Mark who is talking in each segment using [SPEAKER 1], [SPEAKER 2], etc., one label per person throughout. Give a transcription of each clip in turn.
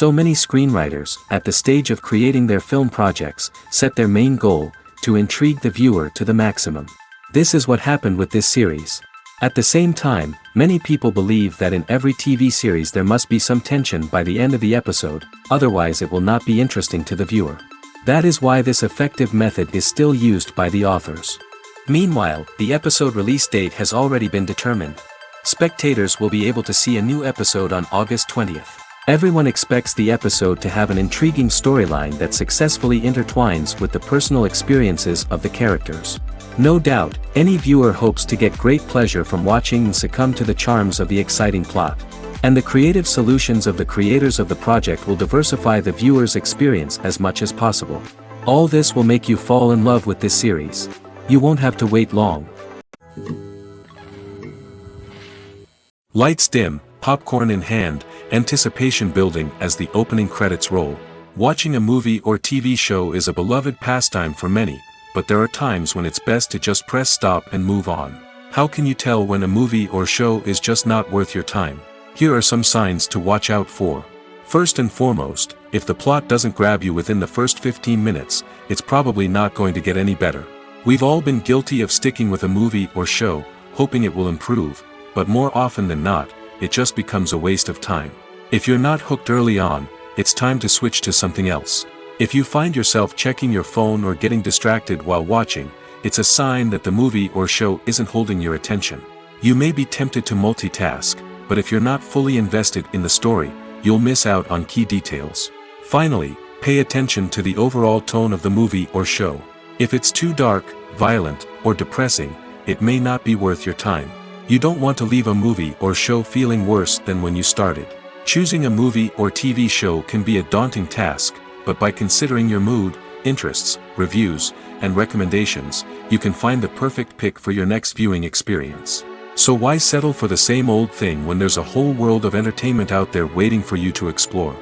[SPEAKER 1] So many screenwriters, at the stage of creating their film projects, set their main goal, to intrigue the viewer to the maximum. This is what happened with this series. At the same time, many people believe that in every TV series there must be some tension by the end of the episode, otherwise it will not be interesting to the viewer. That is why this effective method is still used by the authors. Meanwhile, the episode release date has already been determined. Spectators will be able to see a new episode on August 20th. Everyone expects the episode to have an intriguing storyline that successfully intertwines with the personal experiences of the characters. No doubt, any viewer hopes to get great pleasure from watching and succumb to the charms of the exciting plot. And the creative solutions of the creators of the project will diversify the viewer's experience as much as possible. All this will make you fall in love with this series. You won't have to wait long.
[SPEAKER 2] Lights dim, popcorn in hand, anticipation building as the opening credits roll. Watching a movie or TV show is a beloved pastime for many, but there are times when it's best to just press stop and move on. How can you tell when a movie or show is just not worth your time? Here are some signs to watch out for. First and foremost, if the plot doesn't grab you within the first 15 minutes, it's probably not going to get any better. We've all been guilty of sticking with a movie or show, hoping it will improve, but more often than not, it just becomes a waste of time. If you're not hooked early on, it's time to switch to something else. If you find yourself checking your phone or getting distracted while watching, it's a sign that the movie or show isn't holding your attention. You may be tempted to multitask, but if you're not fully invested in the story, you'll miss out on key details. Finally, pay attention to the overall tone of the movie or show. If it's too dark, violent, or depressing, it may not be worth your time. You don't want to leave a movie or show feeling worse than when you started. Choosing a movie or TV show can be a daunting task, but by considering your mood, interests, reviews, and recommendations, you can find the perfect pick for your next viewing experience. So why settle for the same old thing when there's a whole world of entertainment out there waiting for you to explore?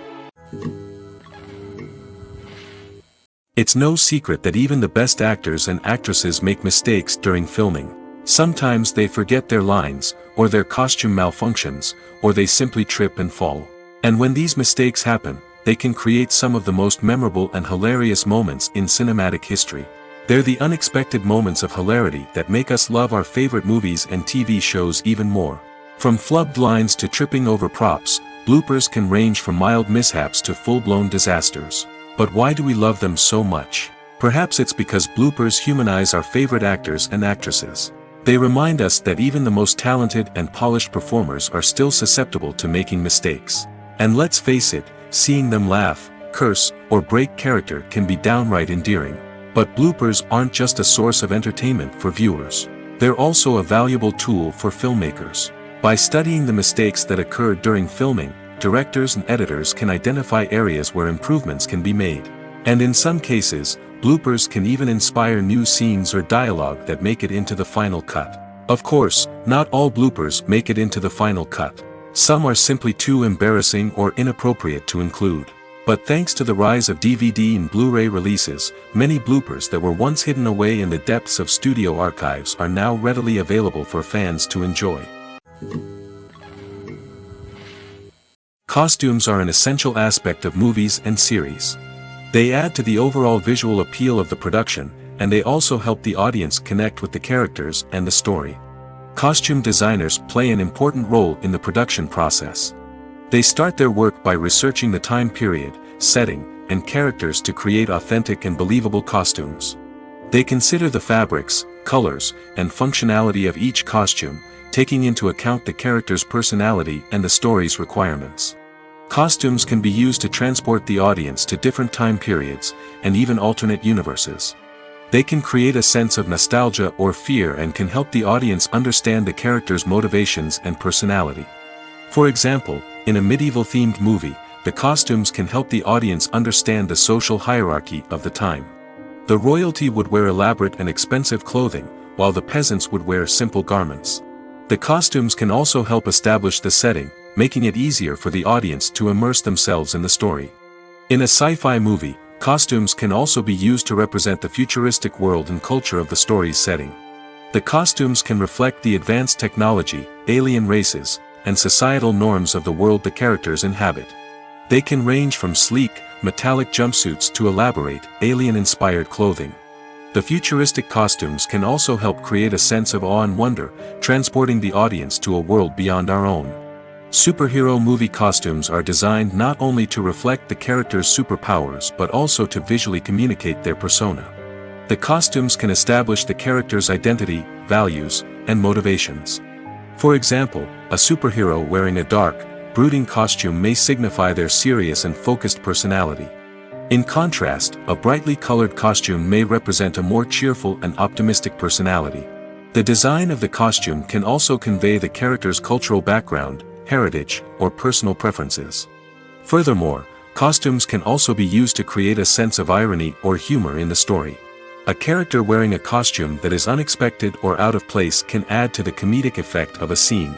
[SPEAKER 2] It's no secret that even the best actors and actresses make mistakes during filming. Sometimes they forget their lines, or their costume malfunctions, or they simply trip and fall. And when these mistakes happen, they can create some of the most memorable and hilarious moments in cinematic history. They're the unexpected moments of hilarity that make us love our favorite movies and TV shows even more. From flubbed lines to tripping over props, bloopers can range from mild mishaps to full-blown disasters. But why do we love them so much? Perhaps it's because bloopers humanize our favorite actors and actresses. They remind us that even the most talented and polished performers are still susceptible to making mistakes. And let's face it, seeing them laugh, curse, or break character can be downright endearing. But bloopers aren't just a source of entertainment for viewers. They're also a valuable tool for filmmakers. By studying the mistakes that occur during filming, directors and editors can identify areas where improvements can be made. And in some cases, bloopers can even inspire new scenes or dialogue that make it into the final cut. Of course, not all bloopers make it into the final cut. Some are simply too embarrassing or inappropriate to include. But thanks to the rise of DVD and Blu-ray releases, many bloopers that were once hidden away in the depths of studio archives are now readily available for fans to enjoy. Costumes are an essential aspect of movies and series. They add to the overall visual appeal of the production, and they also help the audience connect with the characters and the story. Costume designers play an important role in the production process. They start their work by researching the time period, setting, and characters to create authentic and believable costumes. They consider the fabrics, colors, and functionality of each costume, taking into account the character's personality and the story's requirements. Costumes can be used to transport the audience to different time periods, and even alternate universes. They can create a sense of nostalgia or fear and can help the audience understand the character's motivations and personality. For example, in a medieval-themed movie, the costumes can help the audience understand the social hierarchy of the time. The royalty would wear elaborate and expensive clothing, while the peasants would wear simple garments. The costumes can also help establish the setting, making it easier for the audience to immerse themselves in the story. In a sci-fi movie, costumes can also be used to represent the futuristic world and culture of the story's setting. The costumes can reflect the advanced technology, alien races, and societal norms of the world the characters inhabit. They can range from sleek, metallic jumpsuits to elaborate, alien-inspired clothing. The futuristic costumes can also help create a sense of awe and wonder, transporting the audience to a world beyond our own. Superhero movie costumes are designed not only to reflect the character's superpowers but also to visually communicate their persona. The costumes can establish the character's identity, values, and motivations. For example, a superhero wearing a dark, brooding costume may signify their serious and focused personality. In contrast, a brightly colored costume may represent a more cheerful and optimistic personality. The design of the costume can also convey the character's cultural background, heritage, or personal preferences. Furthermore, costumes can also be used to create a sense of irony or humor in the story. A character wearing a costume that is unexpected or out of place can add to the comedic effect of a scene.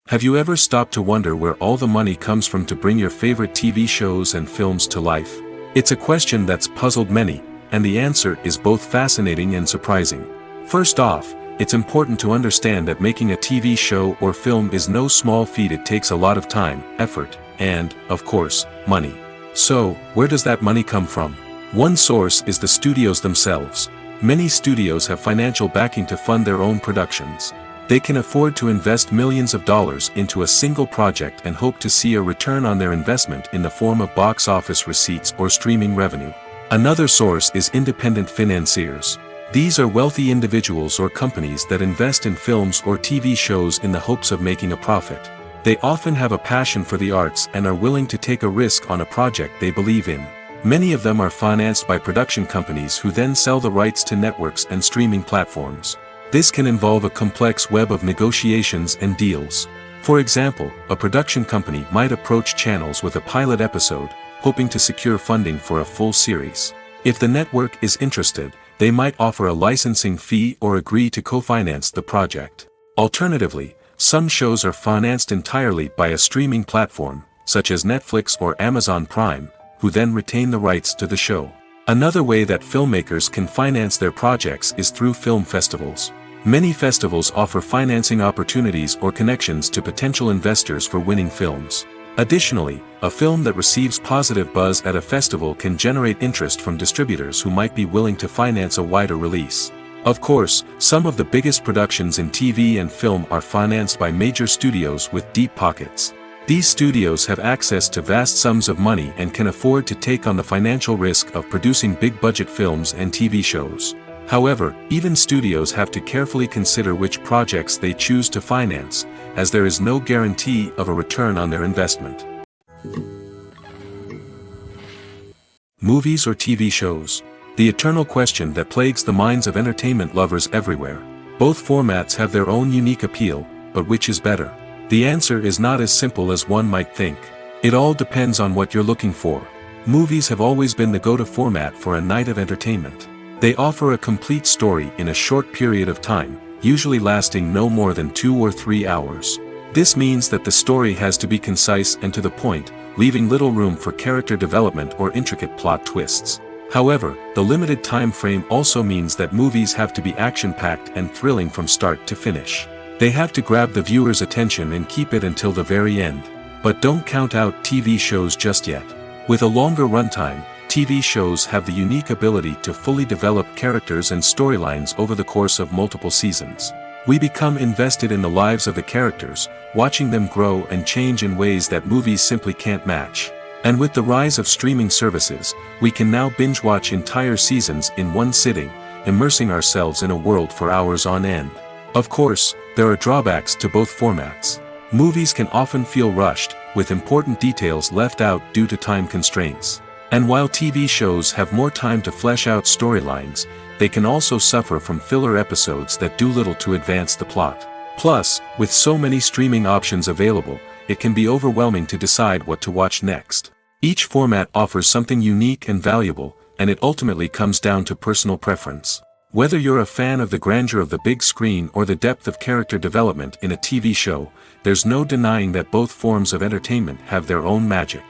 [SPEAKER 2] Have you ever stopped to wonder where all the money comes from to bring your favorite TV shows and films to life? It's a question that's puzzled many, and the answer is both fascinating and surprising. First off, it's important to understand that making a TV show or film is no small feat. It takes a lot of time, effort, and, of course, money. So, where does that money come from? One source is the studios themselves. Many studios have financial backing to fund their own productions. They can afford to invest millions of dollars into a single project and hope to see a return on their investment in the form of box office receipts or streaming revenue. Another source is independent financiers. These are wealthy individuals or companies that invest in films or TV shows in the hopes of making a profit. They often have a passion for the arts and are willing to take a risk on a project they believe in. Many of them are financed by production companies who then sell the rights to networks and streaming platforms. This can involve a complex web of negotiations and deals. For example, a production company might approach channels with a pilot episode, hoping to secure funding for a full series. If the network is interested, they might offer a licensing fee or agree to co-finance the project. Alternatively, some shows are financed entirely by a streaming platform, such as Netflix or Amazon Prime, who then retain the rights to the show. Another way that filmmakers can finance their projects is through film festivals. Many festivals offer financing opportunities or connections to potential investors for winning films. Additionally, a film that receives positive buzz at a festival can generate interest from distributors who might be willing to finance a wider release. Of course, some of the biggest productions in TV and film are financed by major studios with deep pockets. These studios have access to vast sums of money and can afford to take on the financial risk of producing big-budget films and TV shows. However, even studios have to carefully consider which projects they choose to finance, as there is no guarantee of a return on their investment. Movies or TV shows? The eternal question that plagues the minds of entertainment lovers everywhere. Both formats have their own unique appeal, but which is better? The answer is not as simple as one might think. It all depends on what you're looking for. Movies have always been the go-to format for a night of entertainment. They offer a complete story in a short period of time, usually lasting no more than 2 or 3 hours. This means that the story has to be concise and to the point, leaving little room for character development or intricate plot twists. However, the limited time frame also means that movies have to be action-packed and thrilling from start to finish. They have to grab the viewer's attention and keep it until the very end. But don't count out TV shows just yet. With a longer runtime, TV shows have the unique ability to fully develop characters and storylines over the course of multiple seasons. We become invested in the lives of the characters, watching them grow and change in ways that movies simply can't match. And with the rise of streaming services, we can now binge-watch entire seasons in one sitting, immersing ourselves in a world for hours on end. Of course, there are drawbacks to both formats. Movies can often feel rushed, with important details left out due to time constraints. And while TV shows have more time to flesh out storylines, they can also suffer from filler episodes that do little to advance the plot. Plus, with so many streaming options available, it can be overwhelming to decide what to watch next. Each format offers something unique and valuable, and it ultimately comes down to personal preference. Whether you're a fan of the grandeur of the big screen or the depth of character development in a TV show, there's no denying that both forms of entertainment have their own magic.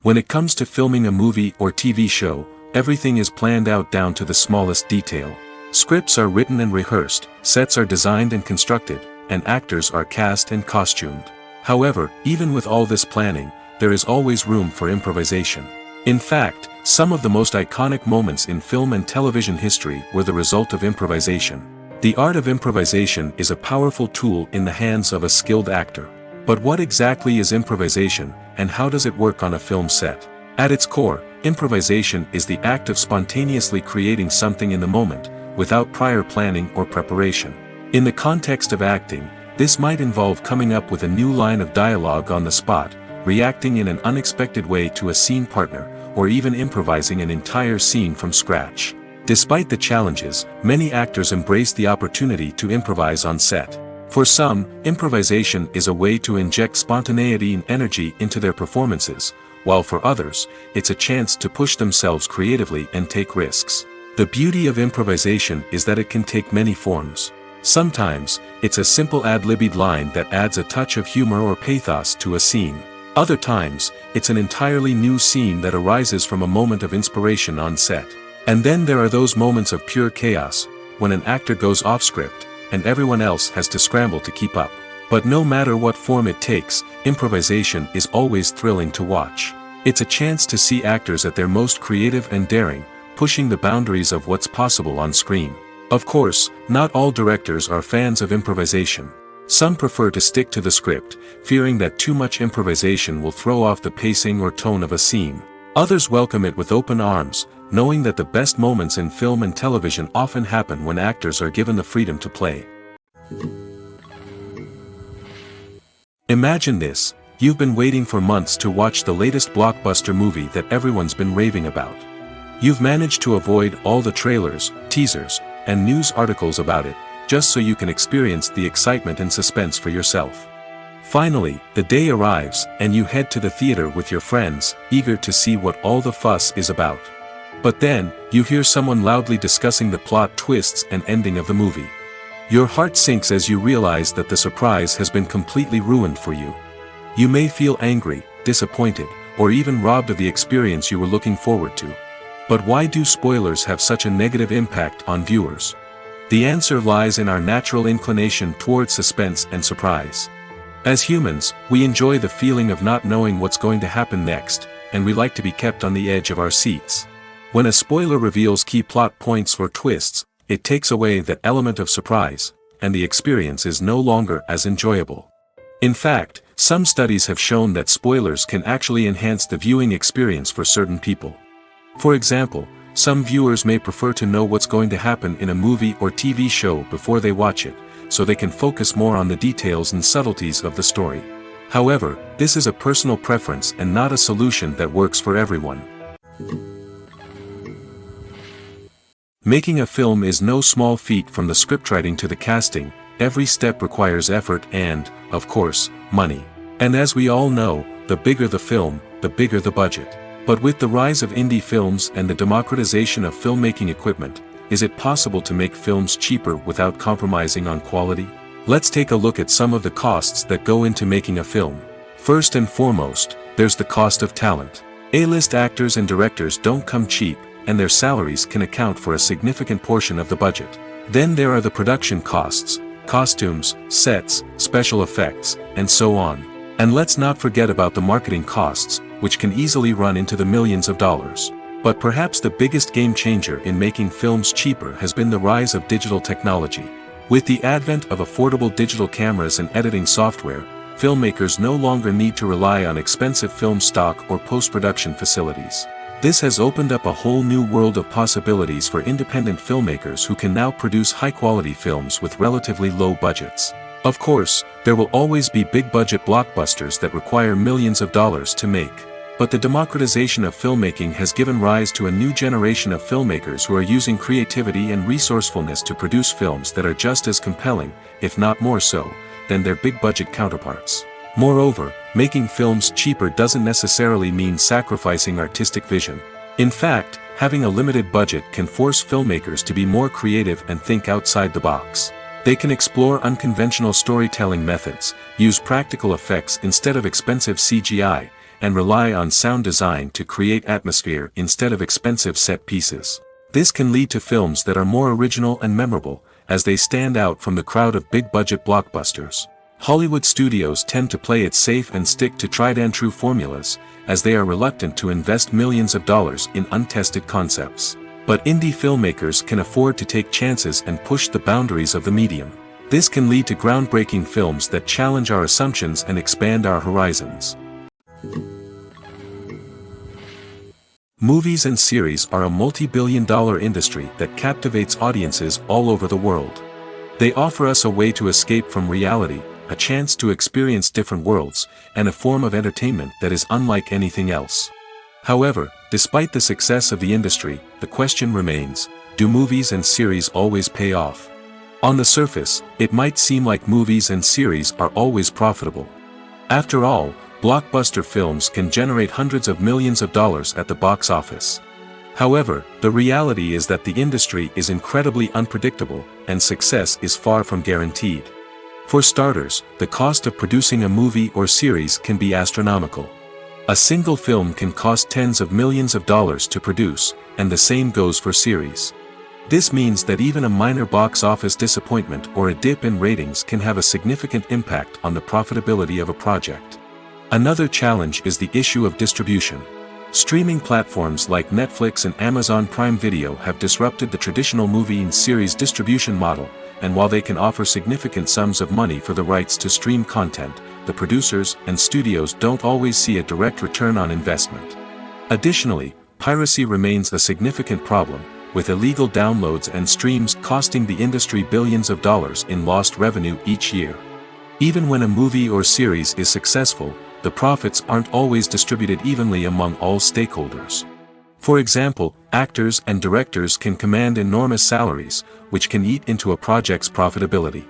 [SPEAKER 2] When it comes to filming a movie or TV show, everything is planned out down to the smallest detail. Scripts are written and rehearsed, sets are designed and constructed, and actors are cast and costumed. However, even with all this planning, there is always room for improvisation. In fact, some of the most iconic moments in film and television history were the result of improvisation. The art of improvisation is a powerful tool in the hands of a skilled actor. But what exactly is improvisation, and how does it work on a film set? At its core, improvisation is the act of spontaneously creating something in the moment, without prior planning or preparation. In the context of acting, this might involve coming up with a new line of dialogue on the spot, reacting in an unexpected way to a scene partner, or even improvising an entire scene from scratch. Despite the challenges, many actors embrace the opportunity to improvise on set. For some, improvisation is a way to inject spontaneity and energy into their performances, while for others, it's a chance to push themselves creatively and take risks. The beauty of improvisation is that it can take many forms. Sometimes, it's a simple ad-libbed line that adds a touch of humor or pathos to a scene. Other times, it's an entirely new scene that arises from a moment of inspiration on set. And then there are those moments of pure chaos, when an actor goes off script, and everyone else has to scramble to keep up. But no matter what form it takes, improvisation is always thrilling to watch. It's a chance to see actors at their most creative and daring, pushing the boundaries of what's possible on screen. Of course, not all directors are fans of improvisation. Some prefer to stick to the script, fearing that too much improvisation will throw off the pacing or tone of a scene. Others welcome it with open arms, knowing that the best moments in film and television often happen when actors are given the freedom to play. Imagine this: you've been waiting for months to watch the latest blockbuster movie that everyone's been raving about. You've managed to avoid all the trailers, teasers, and news articles about it, just so you can experience the excitement and suspense for yourself. Finally, the day arrives, and you head to the theater with your friends, eager to see what all the fuss is about. But then, you hear someone loudly discussing the plot twists and ending of the movie. Your heart sinks as you realize that the surprise has been completely ruined for you. You may feel angry, disappointed, or even robbed of the experience you were looking forward to. But why do spoilers have such a negative impact on viewers? The answer lies in our natural inclination toward suspense and surprise. As humans, we enjoy the feeling of not knowing what's going to happen next, and we like to be kept on the edge of our seats. When a spoiler reveals key plot points or twists, it takes away that element of surprise, and the experience is no longer as enjoyable. In fact, some studies have shown that spoilers can actually enhance the viewing experience for certain people. For example, some viewers may prefer to know what's going to happen in a movie or TV show before they watch it, so they can focus more on the details and subtleties of the story. However, this is a personal preference and not a solution that works for everyone. Making a film is no small feat. From the scriptwriting to the casting, every step requires effort and, of course, money. And as we all know, the bigger the film, the bigger the budget. But with the rise of indie films and the democratization of filmmaking equipment, is it possible to make films cheaper without compromising on quality? Let's take a look at some of the costs that go into making a film. First and foremost, there's the cost of talent. A-list actors and directors don't come cheap, and their salaries can account for a significant portion of the budget. Then there are the production costs, costumes, sets, special effects, and so on. And let's not forget about the marketing costs, which can easily run into the millions of dollars. But perhaps the biggest game changer in making films cheaper has been the rise of digital technology. With the advent of affordable digital cameras and editing software, filmmakers no longer need to rely on expensive film stock or post-production facilities. This has opened up a whole new world of possibilities for independent filmmakers who can now produce high-quality films with relatively low budgets. Of course, there will always be big-budget blockbusters that require millions of dollars to make. But the democratization of filmmaking has given rise to a new generation of filmmakers who are using creativity and resourcefulness to produce films that are just as compelling, if not more so, than their big-budget counterparts. Moreover, making films cheaper doesn't necessarily mean sacrificing artistic vision. In fact, having a limited budget can force filmmakers to be more creative and think outside the box. They can explore unconventional storytelling methods, use practical effects instead of expensive CGI, and rely on sound design to create atmosphere instead of expensive set pieces. This can lead to films that are more original and memorable, as they stand out from the crowd of big-budget blockbusters. Hollywood studios tend to play it safe and stick to tried-and-true formulas, as they are reluctant to invest millions of dollars in untested concepts. But indie filmmakers can afford to take chances and push the boundaries of the medium. This can lead to groundbreaking films that challenge our assumptions and expand our horizons. Movies and series are a multi-billion-dollar industry that captivates audiences all over the world. They offer us a way to escape from reality, a chance to experience different worlds, and a form of entertainment that is unlike anything else. However, despite the success of the industry, the question remains, do movies and series always pay off? On the surface, it might seem like movies and series are always profitable. After all, blockbuster films can generate hundreds of millions of dollars at the box office. However, the reality is that the industry is incredibly unpredictable, and success is far from guaranteed. For starters, the cost of producing a movie or series can be astronomical. A single film can cost tens of millions of dollars to produce, and the same goes for series. This means that even a minor box office disappointment or a dip in ratings can have a significant impact on the profitability of a project. Another challenge is the issue of distribution. Streaming platforms like Netflix and Amazon Prime Video have disrupted the traditional movie and series distribution model, and while they can offer significant sums of money for the rights to stream content, the producers and studios don't always see a direct return on investment. Additionally, piracy remains a significant problem, with illegal downloads and streams costing the industry billions of dollars in lost revenue each year. Even when a movie or series is successful, the profits aren't always distributed evenly among all stakeholders. For example, actors and directors can command enormous salaries, which can eat into a project's profitability.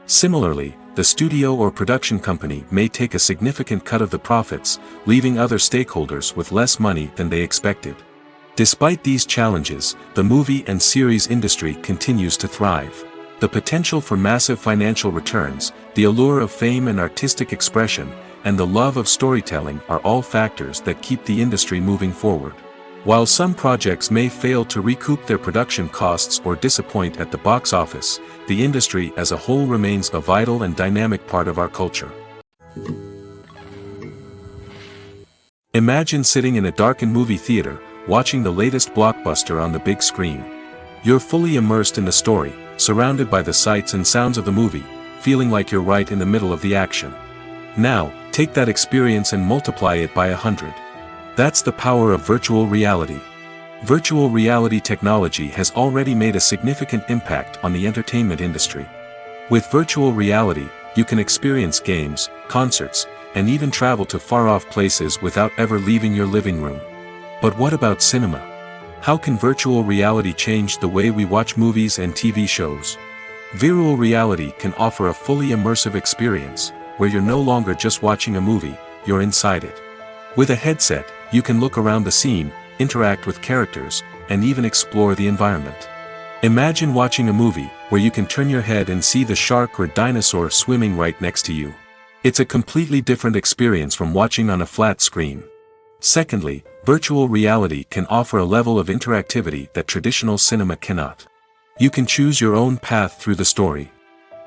[SPEAKER 2] Similarly, the studio or production company may take a significant cut of the profits, leaving other stakeholders with less money than they expected. Despite these challenges, the movie and series industry continues to thrive. The potential for massive financial returns, the allure of fame and artistic expression, and the love of storytelling are all factors that keep the industry moving forward. While some projects may fail to recoup their production costs or disappoint at the box office, the industry as a whole remains a vital and dynamic part of our culture. Imagine sitting in a darkened movie theater, watching the latest blockbuster on the big screen. You're fully immersed in the story, surrounded by the sights and sounds of the movie, feeling like you're right in the middle of the action. Now, take that experience and multiply it by 100. That's the power of virtual reality. Virtual reality technology has already made a significant impact on the entertainment industry. With virtual reality, you can experience games, concerts, and even travel to far-off places without ever leaving your living room. But what about cinema? How can virtual reality change the way we watch movies and TV shows? Virtual reality can offer a fully immersive experience, where you're no longer just watching a movie, you're inside it. With a headset, you can look around the scene, interact with characters, and even explore the environment. Imagine watching a movie where you can turn your head and see the shark or dinosaur swimming right next to you. It's a completely different experience from watching on a flat screen. Secondly, virtual reality can offer a level of interactivity that traditional cinema cannot. You can choose your own path through the story.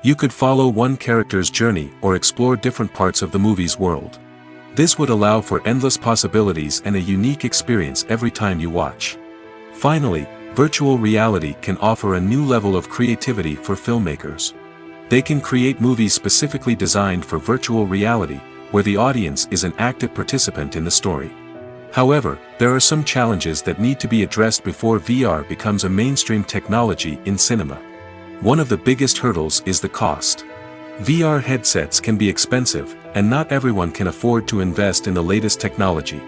[SPEAKER 2] You could follow one character's journey or explore different parts of the movie's world. This would allow for endless possibilities and a unique experience every time you watch. Finally, virtual reality can offer a new level of creativity for filmmakers. They can create movies specifically designed for virtual reality, where the audience is an active participant in the story. However, there are some challenges that need to be addressed before VR becomes a mainstream technology in cinema. One of the biggest hurdles is the cost. VR headsets can be expensive, and not everyone can afford to invest in the latest technology.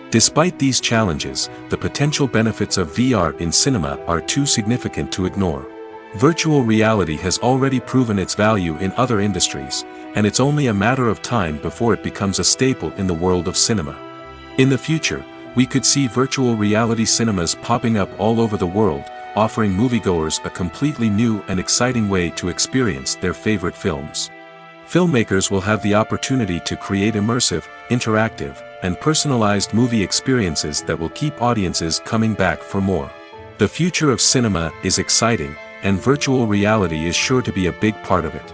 [SPEAKER 2] Despite these challenges, the potential benefits of VR in cinema are too significant to ignore. Virtual reality has already proven its value in other industries, and it's only a matter of time before it becomes a staple in the world of cinema. In the future, we could see virtual reality cinemas popping up all over the world, offering moviegoers a completely new and exciting way to experience their favorite films. Filmmakers will have the opportunity to create immersive, interactive, and personalized movie experiences that will keep audiences coming back for more. The future of cinema is exciting, and virtual reality is sure to be a big part of it.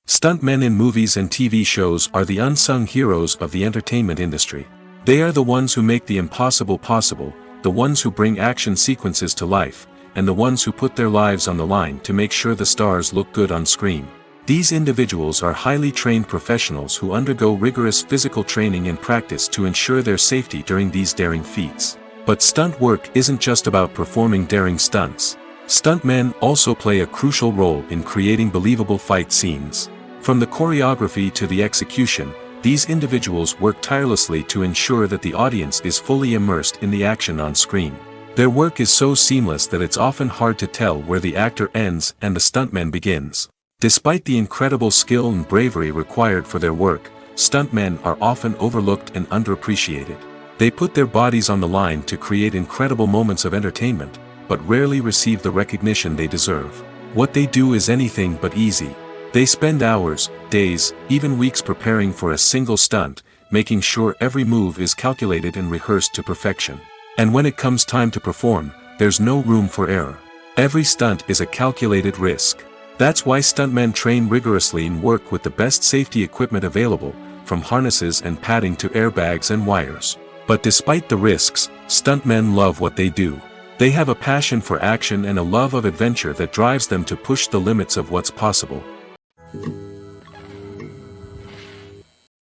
[SPEAKER 2] Stuntmen in movies and TV shows are the unsung heroes of the entertainment industry. They are the ones who make the impossible possible, the ones who bring action sequences to life, and the ones who put their lives on the line to make sure the stars look good on screen. These individuals are highly trained professionals who undergo rigorous physical training and practice to ensure their safety during these daring feats. But stunt work isn't just about performing daring stunts. Stuntmen also play a crucial role in creating believable fight scenes. From the choreography to the execution, these individuals work tirelessly to ensure that the audience is fully immersed in the action on screen. Their work is so seamless that it's often hard to tell where the actor ends and the stuntman begins. Despite the incredible skill and bravery required for their work, stuntmen are often overlooked and underappreciated. They put their bodies on the line to create incredible moments of entertainment, but rarely receive the recognition they deserve. What they do is anything but easy. They spend hours, days, even weeks preparing for a single stunt, making sure every move is calculated and rehearsed to perfection. And when it comes time to perform, there's no room for error. Every stunt is a calculated risk. That's why stuntmen train rigorously and work with the best safety equipment available, from harnesses and padding to airbags and wires. But despite the risks, stuntmen love what they do. They have a passion for action and a love of adventure that drives them to push the limits of what's possible.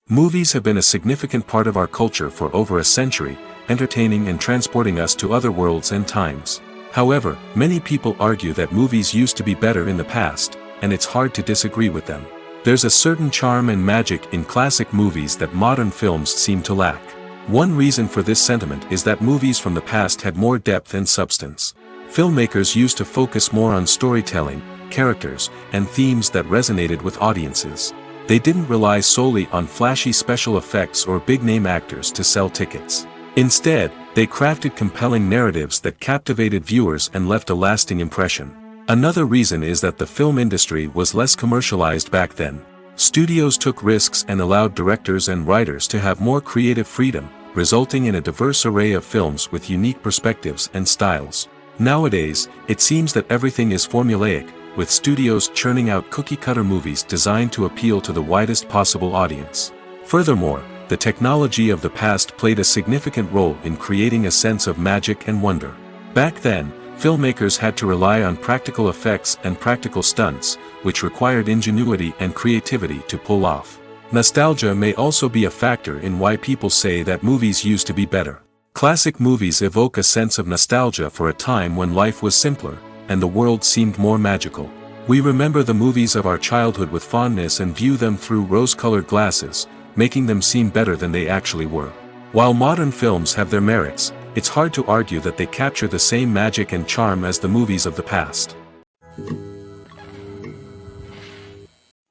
[SPEAKER 2] Movies have been a significant part of our culture for over a century, entertaining and transporting us to other worlds and times. However, many people argue that movies used to be better in the past, and it's hard to disagree with them. There's a certain charm and magic in classic movies that modern films seem to lack. One reason for this sentiment is that movies from the past had more depth and substance. Filmmakers used to focus more on storytelling, characters, and themes that resonated with audiences. They didn't rely solely on flashy special effects or big-name actors to sell tickets. Instead, they crafted compelling narratives that captivated viewers and left a lasting impression. Another reason is that the film industry was less commercialized back then. Studios took risks and allowed directors and writers to have more creative freedom, resulting in a diverse array of films with unique perspectives and styles. Nowadays, it seems that everything is formulaic, with studios churning out cookie-cutter movies designed to appeal to the widest possible audience. Furthermore, the technology of the past played a significant role in creating a sense of magic and wonder. Back then, filmmakers had to rely on practical effects and practical stunts, which required ingenuity and creativity to pull off. Nostalgia may also be a factor in why people say that movies used to be better. Classic movies evoke a sense of nostalgia for a time when life was simpler, and the world seemed more magical. We remember the movies of our childhood with fondness and view them through rose-colored glasses, making them seem better than they actually were. While modern films have their merits, it's hard to argue that they capture the same magic and charm as the movies of the past.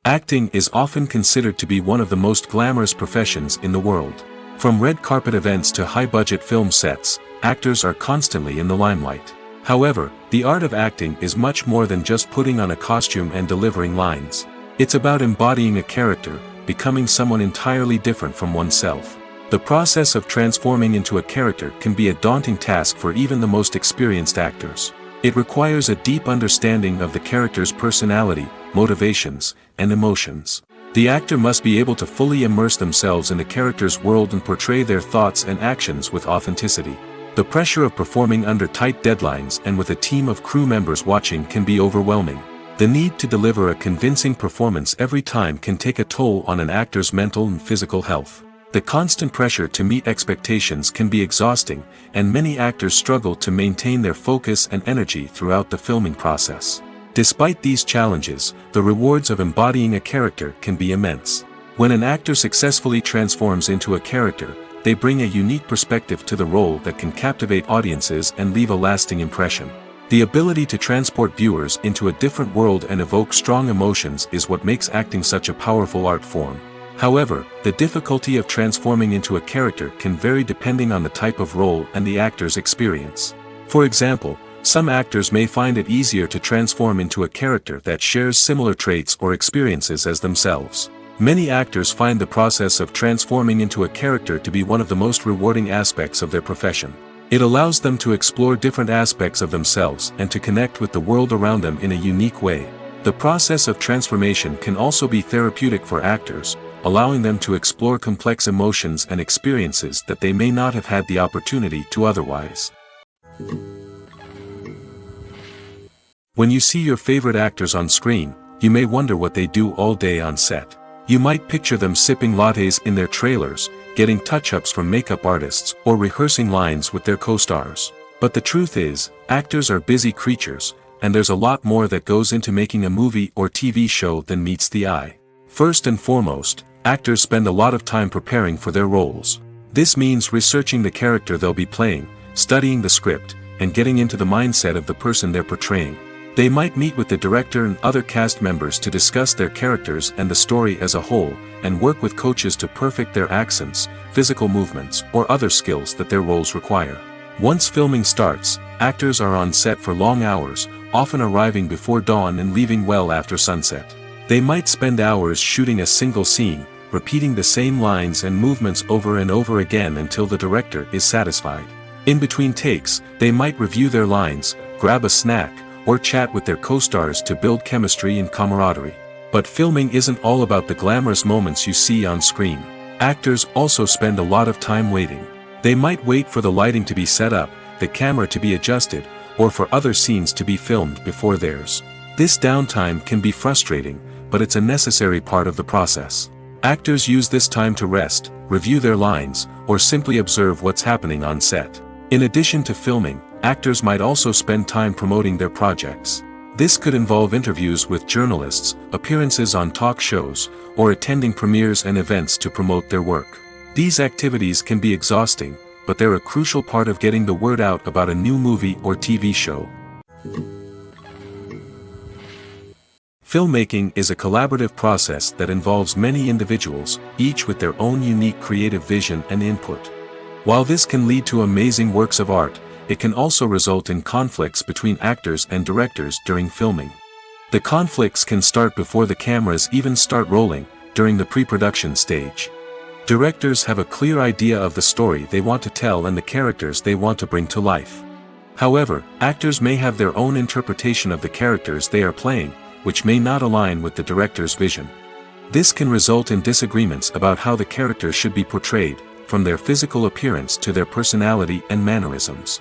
[SPEAKER 2] Acting is often considered to be one of the most glamorous professions in the world. From red carpet events to high-budget film sets, actors are constantly in the limelight. However, the art of acting is much more than just putting on a costume and delivering lines. It's about embodying a character, becoming someone entirely different from oneself. The process of transforming into a character can be a daunting task for even the most experienced actors. It requires a deep understanding of the character's personality, motivations, and emotions. The actor must be able to fully immerse themselves in the character's world and portray their thoughts and actions with authenticity. The pressure of performing under tight deadlines and with a team of crew members watching can be overwhelming. The need to deliver a convincing performance every time can take a toll on an actor's mental and physical health. The constant pressure to meet expectations can be exhausting, and many actors struggle to maintain their focus and energy throughout the filming process. Despite these challenges, the rewards of embodying a character can be immense. When an actor successfully transforms into a character, they bring a unique perspective to the role that can captivate audiences and leave a lasting impression. The ability to transport viewers into a different world and evoke strong emotions is what makes acting such a powerful art form. However, the difficulty of transforming into a character can vary depending on the type of role and the actor's experience. For example, some actors may find it easier to transform into a character that shares similar traits or experiences as themselves. Many actors find the process of transforming into a character to be one of the most rewarding aspects of their profession. It allows them to explore different aspects of themselves and to connect with the world around them in a unique way. The process of transformation can also be therapeutic for actors, allowing them to explore complex emotions and experiences that they may not have had the opportunity to otherwise. When you see your favorite actors on screen, you may wonder what they do all day on set. You might picture them sipping lattes in their trailers, getting touch-ups from makeup artists, or rehearsing lines with their co-stars. But the truth is, actors are busy creatures, and there's a lot more that goes into making a movie or TV show than meets the eye. First and foremost, actors spend a lot of time preparing for their roles. This means researching the character they'll be playing, studying the script, and getting into the mindset of the person they're portraying. They might meet with the director and other cast members to discuss their characters and the story as a whole, and work with coaches to perfect their accents, physical movements, or other skills that their roles require. Once filming starts, actors are on set for long hours, often arriving before dawn and leaving well after sunset. They might spend hours shooting a single scene, repeating the same lines and movements over and over again until the director is satisfied. In between takes, they might review their lines, grab a snack, or chat with their co-stars to build chemistry and camaraderie. But filming isn't all about the glamorous moments you see on screen. Actors also spend a lot of time waiting. They might wait for the lighting to be set up, the camera to be adjusted, or for other scenes to be filmed before theirs. This downtime can be frustrating, but it's a necessary part of the process. Actors use this time to rest, review their lines, or simply observe what's happening on set. In addition to filming, actors might also spend time promoting their projects. This could involve interviews with journalists, appearances on talk shows, or attending premieres and events to promote their work. These activities can be exhausting, but they're a crucial part of getting the word out about a new movie or TV show. Filmmaking is a collaborative process that involves many individuals, each with their own unique creative vision and input. While this can lead to amazing works of art, it can also result in conflicts between actors and directors during filming. The conflicts can start before the cameras even start rolling, during the pre-production stage. Directors have a clear idea of the story they want to tell and the characters they want to bring to life. However, actors may have their own interpretation of the characters they are playing, which may not align with the director's vision. This can result in disagreements about how the characters should be portrayed, from their physical appearance to their personality and mannerisms.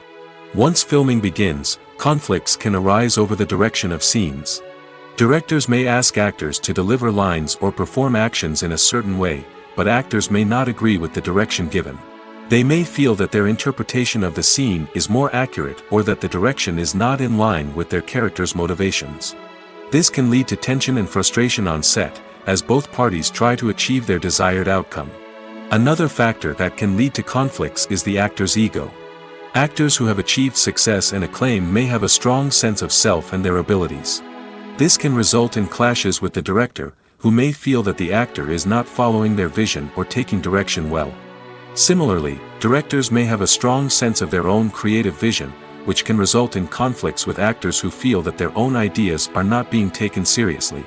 [SPEAKER 2] Once filming begins, conflicts can arise over the direction of scenes. Directors may ask actors to deliver lines or perform actions in a certain way, but actors may not agree with the direction given. They may feel that their interpretation of the scene is more accurate or that the direction is not in line with their character's motivations. This can lead to tension and frustration on set, as both parties try to achieve their desired outcome. Another factor that can lead to conflicts is the actor's ego. Actors who have achieved success and acclaim may have a strong sense of self and their abilities. This can result in clashes with the director, who may feel that the actor is not following their vision or taking direction well. Similarly, directors may have a strong sense of their own creative vision, which can result in conflicts with actors who feel that their own ideas are not being taken seriously.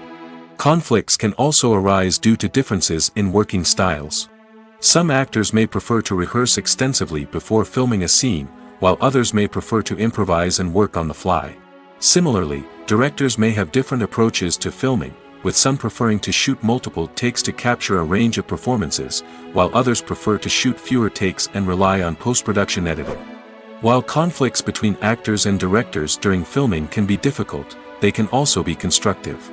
[SPEAKER 2] Conflicts can also arise due to differences in working styles. Some actors may prefer to rehearse extensively before filming a scene, while others may prefer to improvise and work on the fly. Similarly, directors may have different approaches to filming, with some preferring to shoot multiple takes to capture a range of performances, while others prefer to shoot fewer takes and rely on post-production editing. While conflicts between actors and directors during filming can be difficult, they can also be constructive.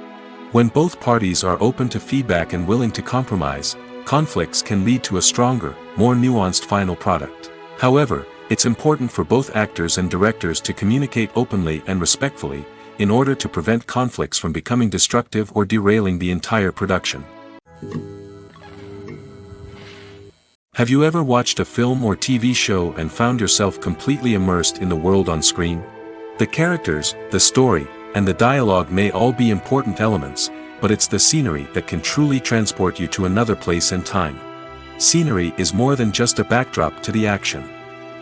[SPEAKER 2] When both parties are open to feedback and willing to compromise, conflicts can lead to a stronger, more nuanced final product. However, it's important for both actors and directors to communicate openly and respectfully, in order to prevent conflicts from becoming destructive or derailing the entire production. Have you ever watched a film or TV show and found yourself completely immersed in the world on screen? The characters, the story, and the dialogue may all be important elements, but it's the scenery that can truly transport you to another place and time. Scenery is more than just a backdrop to the action.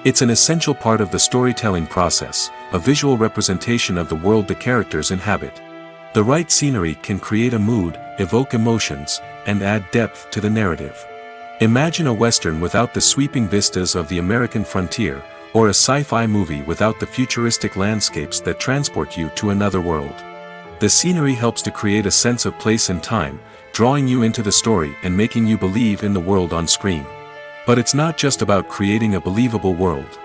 [SPEAKER 2] It's an essential part of the storytelling process, a visual representation of the world the characters inhabit. The right scenery can create a mood, evoke emotions, and add depth to the narrative. Imagine a Western without the sweeping vistas of the American frontier, or a sci-fi movie without the futuristic landscapes that transport you to another world. The scenery helps to create a sense of place and time, drawing you into the story and making you believe in the world on screen. But it's not just about creating a believable world.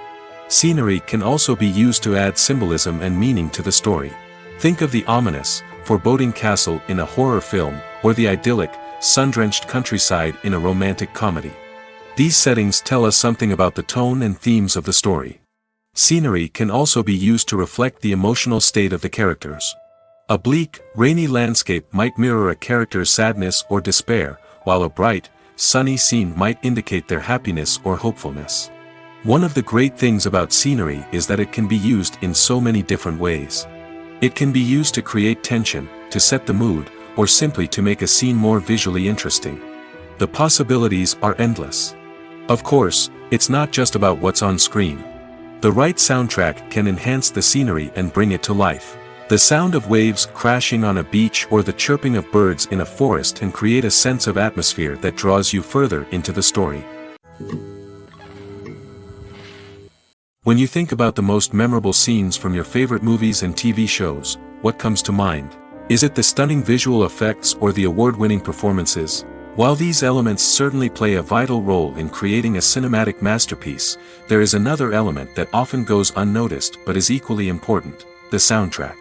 [SPEAKER 2] Scenery can also be used to add symbolism and meaning to the story. Think of the ominous, foreboding castle in a horror film, or the idyllic, sun-drenched countryside in a romantic comedy. These settings tell us something about the tone and themes of the story. Scenery can also be used to reflect the emotional state of the characters. A bleak, rainy landscape might mirror a character's sadness or despair, while a bright, sunny scene might indicate their happiness or hopefulness. One of the great things about scenery is that it can be used in so many different ways. It can be used to create tension, to set the mood, or simply to make a scene more visually interesting. The possibilities are endless. Of course, it's not just about what's on screen. The right soundtrack can enhance the scenery and bring it to life. The sound of waves crashing on a beach or the chirping of birds in a forest can create a sense of atmosphere that draws you further into the story. When you think about the most memorable scenes from your favorite movies and TV shows, what comes to mind? Is it the stunning visual effects or the award-winning performances? While these elements certainly play a vital role in creating a cinematic masterpiece, there is another element that often goes unnoticed but is equally important: the soundtrack.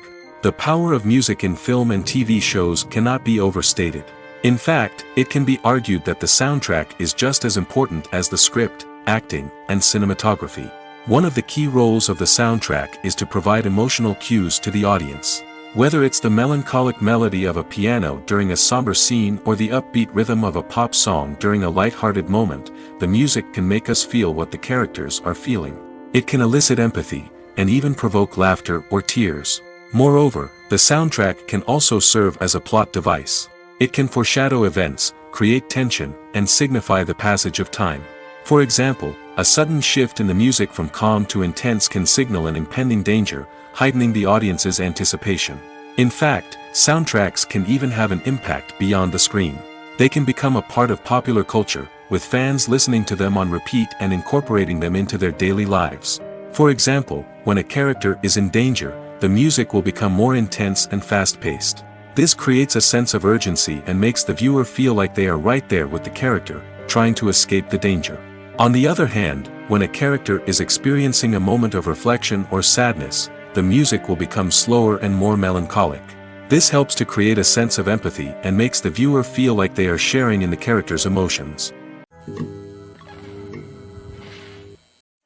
[SPEAKER 2] The power of music in film and TV shows cannot be overstated. In fact, it can be argued that the soundtrack is just as important as the script, acting, and cinematography. One of the key roles of the soundtrack is to provide emotional cues to the audience. Whether it's the melancholic melody of a piano during a somber scene or the upbeat rhythm of a pop song during a light-hearted moment, the music can make us feel what the characters are feeling. It can elicit empathy, and even provoke laughter or tears. Moreover, the soundtrack can also serve as a plot device. It can foreshadow events, create tension, and signify the passage of time. For example, a sudden shift in the music from calm to intense can signal an impending danger, heightening the audience's anticipation. In fact, soundtracks can even have an impact beyond the screen. They can become a part of popular culture, with fans listening to them on repeat and incorporating them into their daily lives. For example, when a character is in danger, the music will become more intense and fast-paced. This creates a sense of urgency and makes the viewer feel like they are right there with the character, trying to escape the danger. On the other hand, when a character is experiencing a moment of reflection or sadness, the music will become slower and more melancholic. This helps to create a sense of empathy and makes the viewer feel like they are sharing in the character's emotions.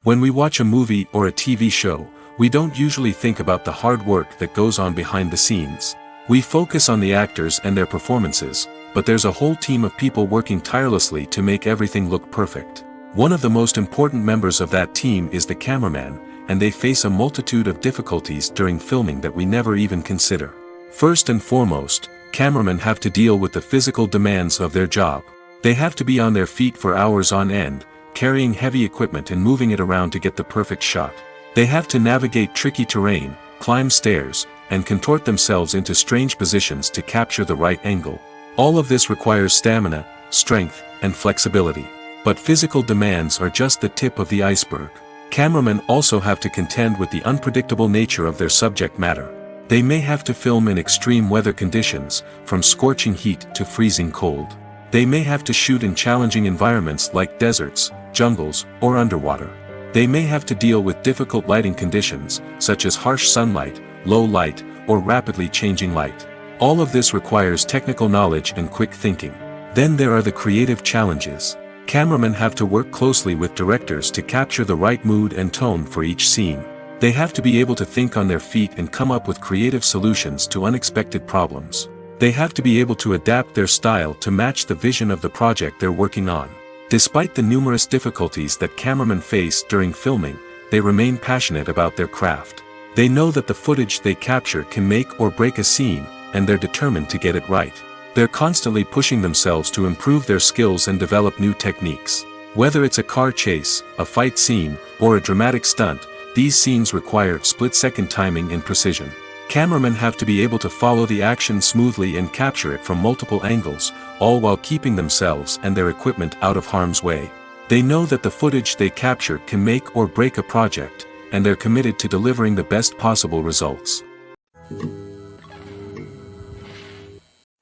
[SPEAKER 2] When we watch a movie or a TV show, we don't usually think about the hard work that goes on behind the scenes. We focus on the actors and their performances, but there's a whole team of people working tirelessly to make everything look perfect. One of the most important members of that team is the cameraman, and they face a multitude of difficulties during filming that we never even consider. First and foremost, cameramen have to deal with the physical demands of their job. They have to be on their feet for hours on end, carrying heavy equipment and moving it around to get the perfect shot. They have to navigate tricky terrain, climb stairs, and contort themselves into strange positions to capture the right angle. All of this requires stamina, strength, and flexibility. But physical demands are just the tip of the iceberg. Cameramen also have to contend with the unpredictable nature of their subject matter. They may have to film in extreme weather conditions, from scorching heat to freezing cold. They may have to shoot in challenging environments like deserts, jungles, or underwater. They may have to deal with difficult lighting conditions, such as harsh sunlight, low light, or rapidly changing light. All of this requires technical knowledge and quick thinking. Then there are the creative challenges. Cameramen have to work closely with directors to capture the right mood and tone for each scene. They have to be able to think on their feet and come up with creative solutions to unexpected problems. They have to be able to adapt their style to match the vision of the project they're working on. Despite the numerous difficulties that cameramen face during filming, they remain passionate about their craft. They know that the footage they capture can make or break a scene, and they're determined to get it right. They're constantly pushing themselves to improve their skills and develop new techniques. Whether it's a car chase, a fight scene, or a dramatic stunt, these scenes require split-second timing and precision. Cameramen have to be able to follow the action smoothly and capture it from multiple angles, all while keeping themselves and their equipment out of harm's way. They know that the footage they capture can make or break a project, and they're committed to delivering the best possible results.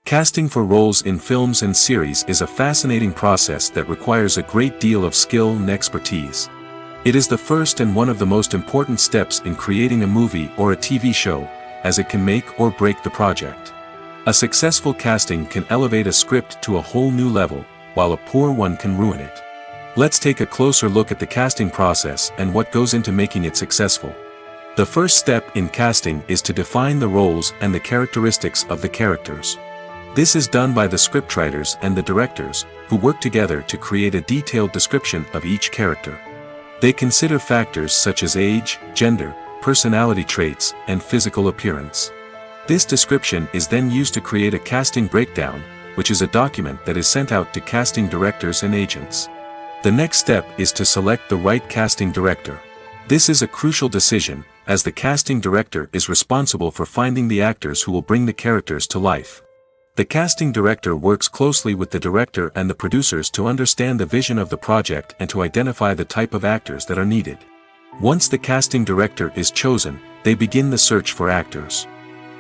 [SPEAKER 2] Casting for roles in films and series is a fascinating process that requires a great deal of skill and expertise. It is the first and one of the most important steps in creating a movie or a TV show, as it can make or break the project. A successful casting can elevate a script to a whole new level, while a poor one can ruin it. Let's take a closer look at the casting process and what goes into making it successful. The first step in casting is to define the roles and the characteristics of the characters. This is done by the scriptwriters and the directors, who work together to create a detailed description of each character. They consider factors such as age, gender, personality traits, and physical appearance. This description is then used to create a casting breakdown, which is a document that is sent out to casting directors and agents. The next step is to select the right casting director. This is a crucial decision, as the casting director is responsible for finding the actors who will bring the characters to life. The casting director works closely with the director and the producers to understand the vision of the project and to identify the type of actors that are needed. Once the casting director is chosen, they begin the search for actors.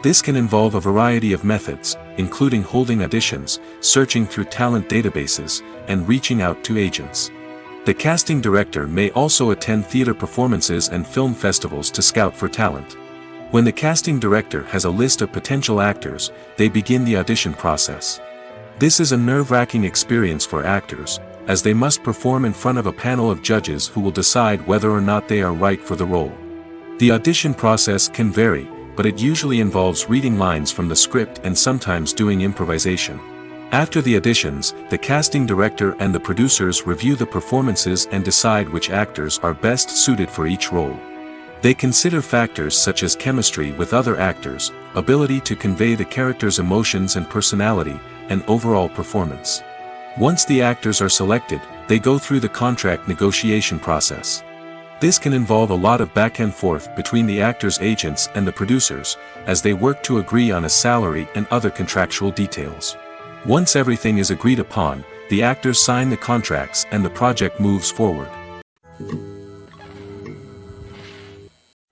[SPEAKER 2] This can involve a variety of methods, including holding auditions, searching through talent databases, and reaching out to agents. The casting director may also attend theater performances and film festivals to scout for talent. When the casting director has a list of potential actors, they begin the audition process. This is a nerve-wracking experience for actors, as they must perform in front of a panel of judges who will decide whether or not they are right for the role. The audition process can vary, but it usually involves reading lines from the script and sometimes doing improvisation. After the auditions, the casting director and the producers review the performances and decide which actors are best suited for each role. They consider factors such as chemistry with other actors, ability to convey the character's emotions and personality, and overall performance. Once the actors are selected, they go through the contract negotiation process. This can involve a lot of back and forth between the actors' agents and the producers, as they work to agree on a salary and other contractual details. Once everything is agreed upon, the actors sign the contracts and the project moves forward.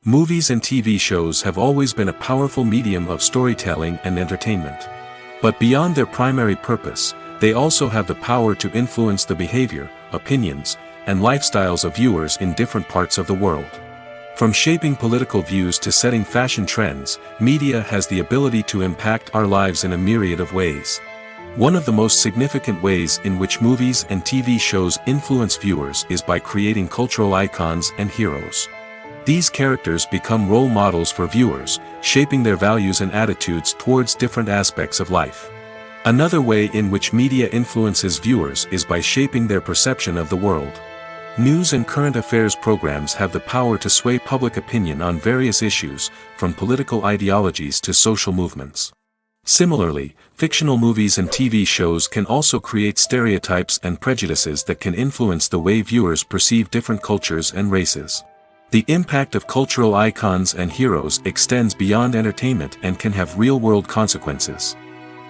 [SPEAKER 2] Movies and TV shows have always been a powerful medium of storytelling and entertainment. But beyond their primary purpose, they also have the power to influence the behavior, opinions, and lifestyles of viewers in different parts of the world. From shaping political views to setting fashion trends, media has the ability to impact our lives in a myriad of ways. One of the most significant ways in which movies and TV shows influence viewers is by creating cultural icons and heroes. These characters become role models for viewers, shaping their values and attitudes towards different aspects of life. Another way in which media influences viewers is by shaping their perception of the world. News and current affairs programs have the power to sway public opinion on various issues, from political ideologies to social movements. Similarly, fictional movies and TV shows can also create stereotypes and prejudices that can influence the way viewers perceive different cultures and races. The impact of cultural icons and heroes extends beyond entertainment and can have real-world consequences.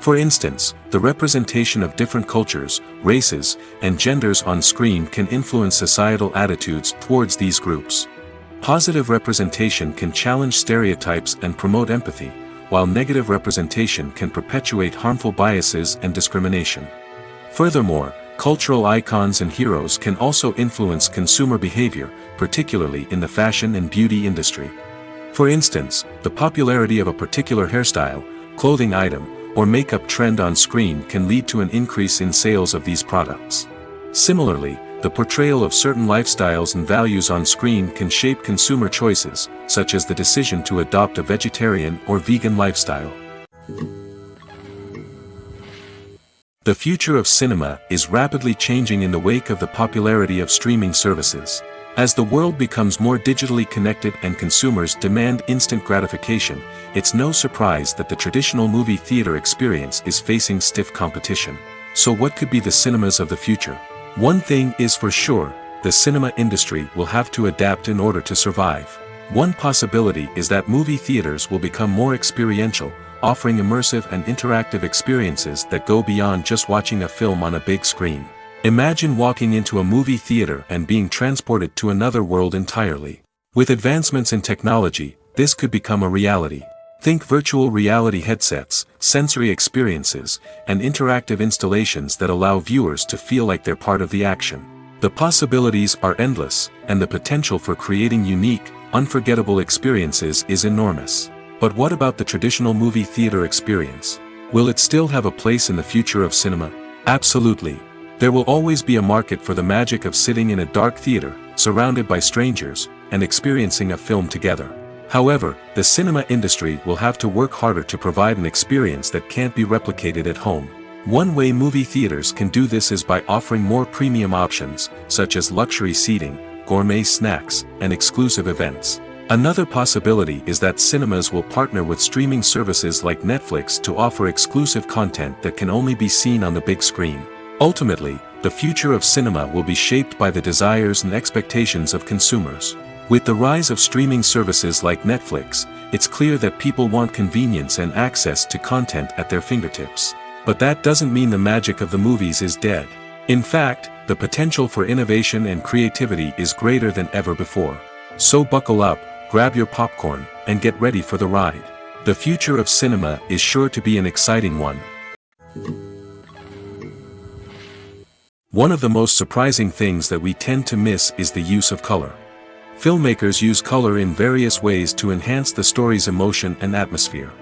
[SPEAKER 2] For instance, the representation of different cultures, races, and genders on screen can influence societal attitudes towards these groups. Positive representation can challenge stereotypes and promote empathy, while negative representation can perpetuate harmful biases and discrimination. Furthermore, cultural icons and heroes can also influence consumer behavior, particularly in the fashion and beauty industry. For instance, the popularity of a particular hairstyle, clothing item, or makeup trend on screen can lead to an increase in sales of these products. Similarly, the portrayal of certain lifestyles and values on screen can shape consumer choices, such as the decision to adopt a vegetarian or vegan lifestyle. The future of cinema is rapidly changing in the wake of the popularity of streaming services. As the world becomes more digitally connected and consumers demand instant gratification, it's no surprise that the traditional movie theater experience is facing stiff competition. So what could be the cinemas of the future? One thing is for sure, the cinema industry will have to adapt in order to survive. One possibility is that movie theaters will become more experiential, offering immersive and interactive experiences that go beyond just watching a film on a big screen. Imagine walking into a movie theater and being transported to another world entirely. With advancements in technology, this could become a reality. Think virtual reality headsets, sensory experiences, and interactive installations that allow viewers to feel like they're part of the action. The possibilities are endless, and the potential for creating unique, unforgettable experiences is enormous. But what about the traditional movie theater experience? Will it still have a place in the future of cinema? Absolutely. There will always be a market for the magic of sitting in a dark theater, surrounded by strangers, and experiencing a film together. However, the cinema industry will have to work harder to provide an experience that can't be replicated at home. One way movie theaters can do this is by offering more premium options, such as luxury seating, gourmet snacks, and exclusive events. Another possibility is that cinemas will partner with streaming services like Netflix to offer exclusive content that can only be seen on the big screen. Ultimately, the future of cinema will be shaped by the desires and expectations of consumers. With the rise of streaming services like Netflix, it's clear that people want convenience and access to content at their fingertips. But that doesn't mean the magic of the movies is dead. In fact, the potential for innovation and creativity is greater than ever before. So buckle up, grab your popcorn, and get ready for the ride. The future of cinema is sure to be an exciting one. One of the most surprising things that we tend to miss is the use of color. Filmmakers use color in various ways to enhance the story's emotion and atmosphere.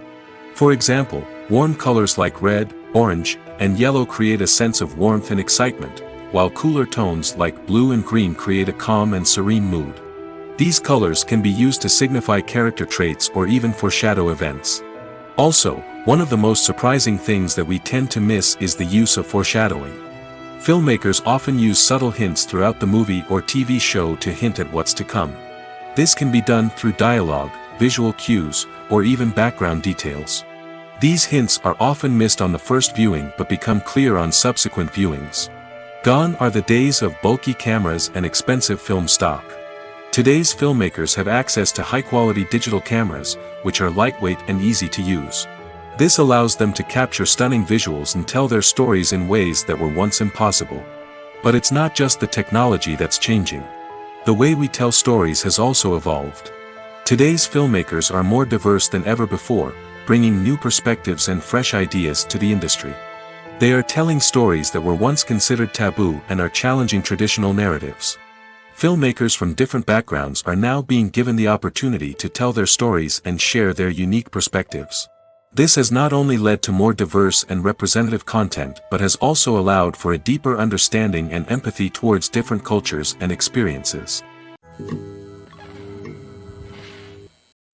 [SPEAKER 2] For example, warm colors like red, orange, and yellow create a sense of warmth and excitement, while cooler tones like blue and green create a calm and serene mood. These colors can be used to signify character traits or even foreshadow events. Also, one of the most surprising things that we tend to miss is the use of foreshadowing. Filmmakers often use subtle hints throughout the movie or TV show to hint at what's to come. This can be done through dialogue, visual cues, or even background details. These hints are often missed on the first viewing but become clear on subsequent viewings. Gone are the days of bulky cameras and expensive film stock. Today's filmmakers have access to high-quality digital cameras, which are lightweight and easy to use. This allows them to capture stunning visuals and tell their stories in ways that were once impossible. But it's not just the technology that's changing. The way we tell stories has also evolved. Today's filmmakers are more diverse than ever before, bringing new perspectives and fresh ideas to the industry. They are telling stories that were once considered taboo and are challenging traditional narratives. Filmmakers from different backgrounds are now being given the opportunity to tell their stories and share their unique perspectives. This has not only led to more diverse and representative content but has also allowed for a deeper understanding and empathy towards different cultures and experiences.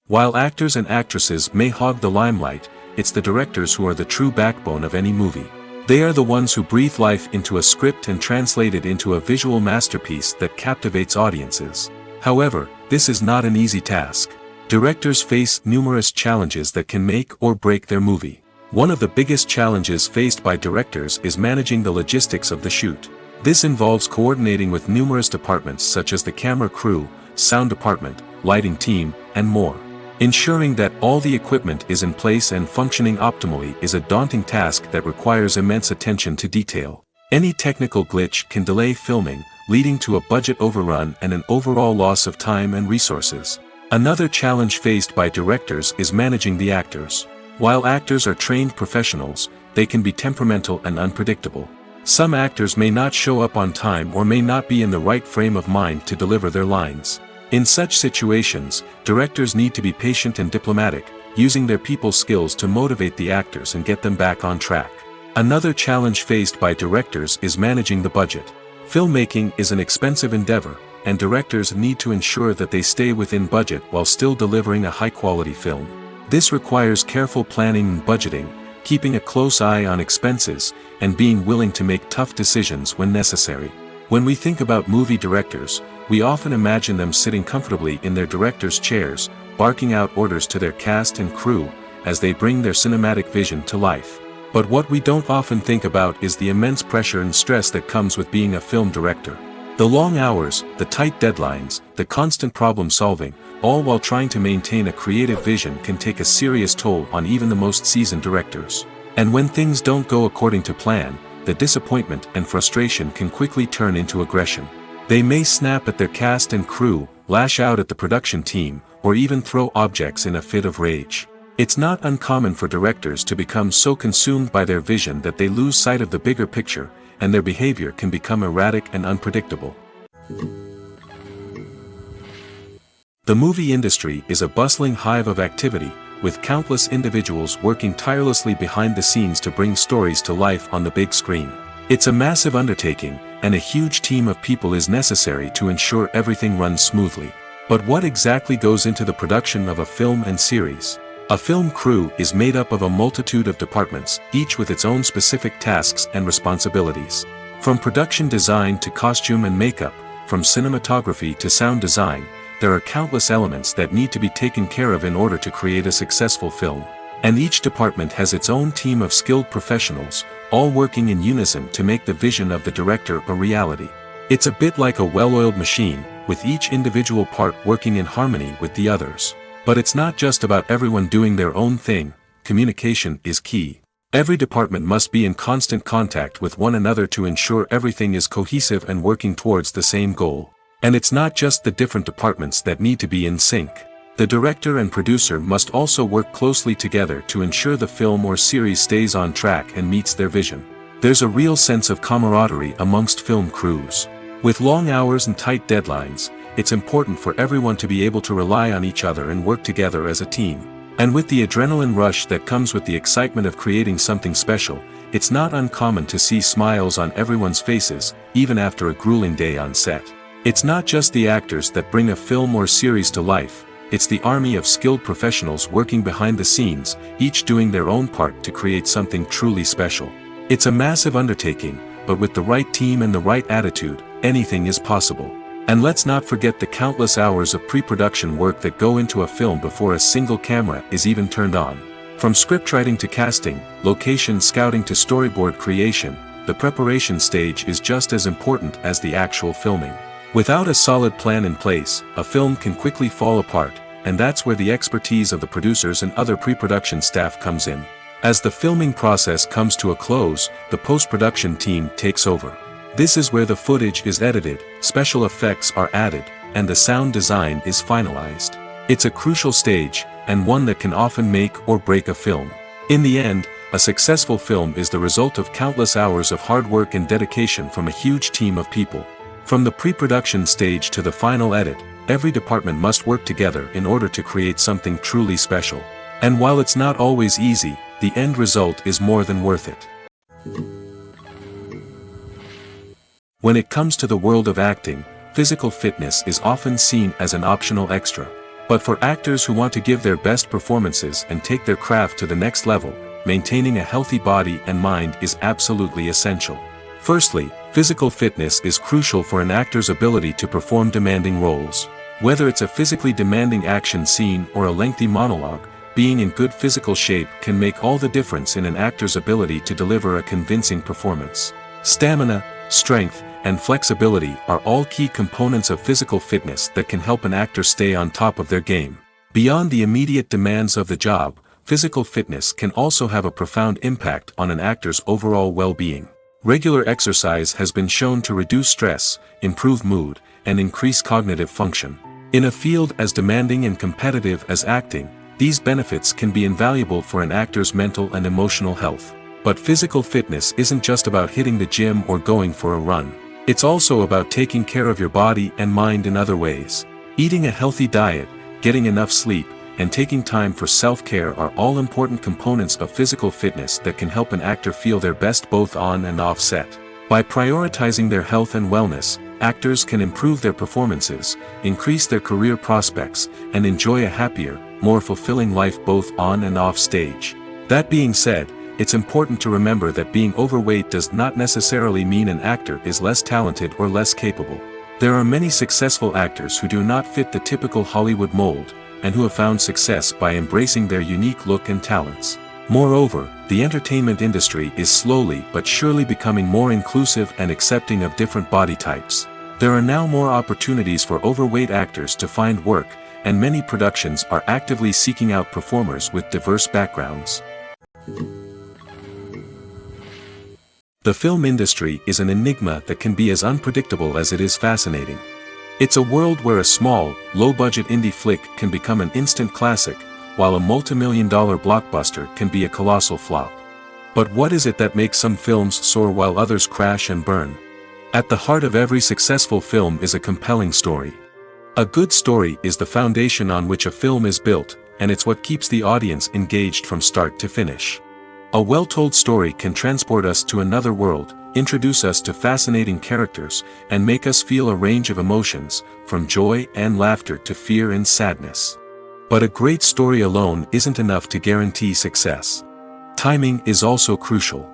[SPEAKER 2] While actors and actresses may hog the limelight, it's the directors who are the true backbone of any movie. They are the ones who breathe life into a script and translate it into a visual masterpiece that captivates audiences. However, this is not an easy task. Directors face numerous challenges that can make or break their movie. One of the biggest challenges faced by directors is managing the logistics of the shoot. This involves coordinating with numerous departments such as the camera crew, sound department, lighting team, and more. Ensuring that all the equipment is in place and functioning optimally is a daunting task that requires immense attention to detail. Any technical glitch can delay filming, leading to a budget overrun and an overall loss of time and resources. Another challenge faced by directors is managing the actors. While actors are trained professionals, they can be temperamental and unpredictable. Some actors may not show up on time or may not be in the right frame of mind to deliver their lines. In such situations, directors need to be patient and diplomatic, using their people skills to motivate the actors and get them back on track. Another challenge faced by directors is managing the budget. Filmmaking is an expensive endeavor, and directors need to ensure that they stay within budget while still delivering a high-quality film. This requires careful planning and budgeting, keeping a close eye on expenses, and being willing to make tough decisions when necessary. When we think about movie directors, we often imagine them sitting comfortably in their director's chairs, barking out orders to their cast and crew, as they bring their cinematic vision to life. But what we don't often think about is the immense pressure and stress that comes with being a film director. The long hours, the tight deadlines, the constant problem solving, all while trying to maintain a creative vision can take a serious toll on even the most seasoned directors. And when things don't go according to plan, the disappointment and frustration can quickly turn into aggression. They may snap at their cast and crew, lash out at the production team, or even throw objects in a fit of rage. It's not uncommon for directors to become so consumed by their vision that they lose sight of the bigger picture, and their behavior can become erratic and unpredictable. The movie industry is a bustling hive of activity, with countless individuals working tirelessly behind the scenes to bring stories to life on the big screen. It's a massive undertaking, and a huge team of people is necessary to ensure everything runs smoothly. But what exactly goes into the production of a film and series? A film crew is made up of a multitude of departments, each with its own specific tasks and responsibilities. From production design to costume and makeup, from cinematography to sound design, there are countless elements that need to be taken care of in order to create a successful film. And each department has its own team of skilled professionals, all working in unison to make the vision of the director a reality. It's a bit like a well-oiled machine, with each individual part working in harmony with the others. But it's not just about everyone doing their own thing. Communication is key. Every department must be in constant contact with one another to ensure everything is cohesive and working towards the same goal. And it's not just the different departments that need to be in sync. The director and producer must also work closely together to ensure the film or series stays on track and meets their vision. There's a real sense of camaraderie amongst film crews. With long hours and tight deadlines, it's important for everyone to be able to rely on each other and work together as a team. And with the adrenaline rush that comes with the excitement of creating something special, it's not uncommon to see smiles on everyone's faces, even after a grueling day on set. It's not just the actors that bring a film or series to life, it's the army of skilled professionals working behind the scenes, each doing their own part to create something truly special. It's a massive undertaking, but with the right team and the right attitude, anything is possible. And let's not forget the countless hours of pre-production work that go into a film before a single camera is even turned on. From scriptwriting to casting, location scouting to storyboard creation, the preparation stage is just as important as the actual filming. Without a solid plan in place, a film can quickly fall apart, and that's where the expertise of the producers and other pre-production staff comes in. As the filming process comes to a close, the post-production team takes over. This is where the footage is edited, special effects are added, and the sound design is finalized. It's a crucial stage, and one that can often make or break a film. In the end, a successful film is the result of countless hours of hard work and dedication from a huge team of people. From the pre-production stage to the final edit, every department must work together in order to create something truly special. And while it's not always easy, the end result is more than worth it. When it comes to the world of acting, physical fitness is often seen as an optional extra. But for actors who want to give their best performances and take their craft to the next level, maintaining a healthy body and mind is absolutely essential. Firstly, physical fitness is crucial for an actor's ability to perform demanding roles. Whether it's a physically demanding action scene or a lengthy monologue, being in good physical shape can make all the difference in an actor's ability to deliver a convincing performance. Stamina, strength, and flexibility are all key components of physical fitness that can help an actor stay on top of their game. Beyond the immediate demands of the job, physical fitness can also have a profound impact on an actor's overall well-being. Regular exercise has been shown to reduce stress, improve mood, and increase cognitive function. In a field as demanding and competitive as acting, these benefits can be invaluable for an actor's mental and emotional health. But physical fitness isn't just about hitting the gym or going for a run. It's also about taking care of your body and mind in other ways. Eating a healthy diet, getting enough sleep, and taking time for self-care are all important components of physical fitness that can help an actor feel their best both on and off set. By prioritizing their health and wellness, actors can improve their performances, increase their career prospects, and enjoy a happier, more fulfilling life both on and off stage. That being said, it's important to remember that being overweight does not necessarily mean an actor is less talented or less capable. There are many successful actors who do not fit the typical Hollywood mold, and who have found success by embracing their unique look and talents. Moreover, the entertainment industry is slowly but surely becoming more inclusive and accepting of different body types. There are now more opportunities for overweight actors to find work, and many productions are actively seeking out performers with diverse backgrounds. The film industry is an enigma that can be as unpredictable as it is fascinating. It's a world where a small, low-budget indie flick can become an instant classic, while a multi-million-dollar blockbuster can be a colossal flop. But what is it that makes some films soar while others crash and burn? At the heart of every successful film is a compelling story. A good story is the foundation on which a film is built, and it's what keeps the audience engaged from start to finish. A well-told story can transport us to another world, introduce us to fascinating characters, and make us feel a range of emotions, from joy and laughter to fear and sadness. But a great story alone isn't enough to guarantee success. Timing is also crucial.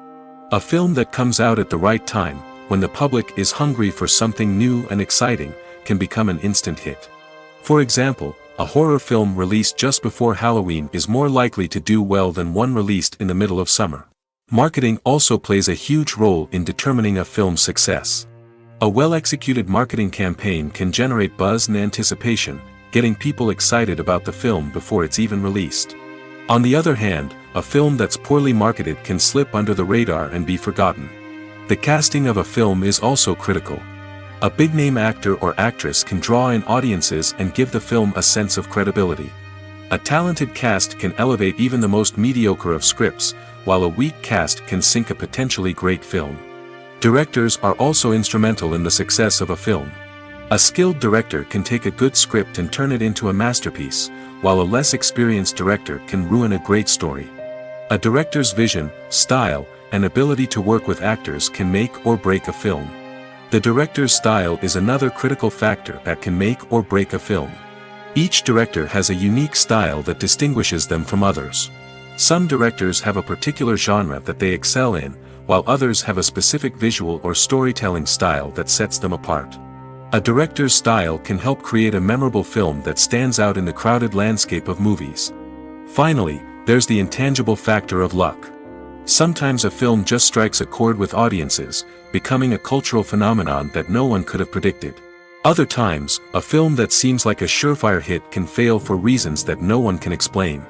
[SPEAKER 2] A film that comes out at the right time, when the public is hungry for something new and exciting, can become an instant hit. For example, a horror film released just before Halloween is more likely to do well than one released in the middle of summer. Marketing also plays a huge role in determining a film's success. A well-executed marketing campaign can generate buzz and anticipation, getting people excited about the film before it's even released. On the other hand, a film that's poorly marketed can slip under the radar and be forgotten. The casting of a film is also critical. A big-name actor or actress can draw in audiences and give the film a sense of credibility. A talented cast can elevate even the most mediocre of scripts, while a weak cast can sink a potentially great film. Directors are also instrumental in the success of a film. A skilled director can take a good script and turn it into a masterpiece, while a less experienced director can ruin a great story. A director's vision, style, and ability to work with actors can make or break a film. The director's style is another critical factor that can make or break a film. Each director has a unique style that distinguishes them from others. Some directors have a particular genre that they excel in, while others have a specific visual or storytelling style that sets them apart. A director's style can help create a memorable film that stands out in the crowded landscape of movies. Finally, there's the intangible factor of luck. Sometimes a film just strikes a chord with audiences, becoming a cultural phenomenon that no one could have predicted. Other times, a film that seems like a surefire hit can fail for reasons that no one can explain.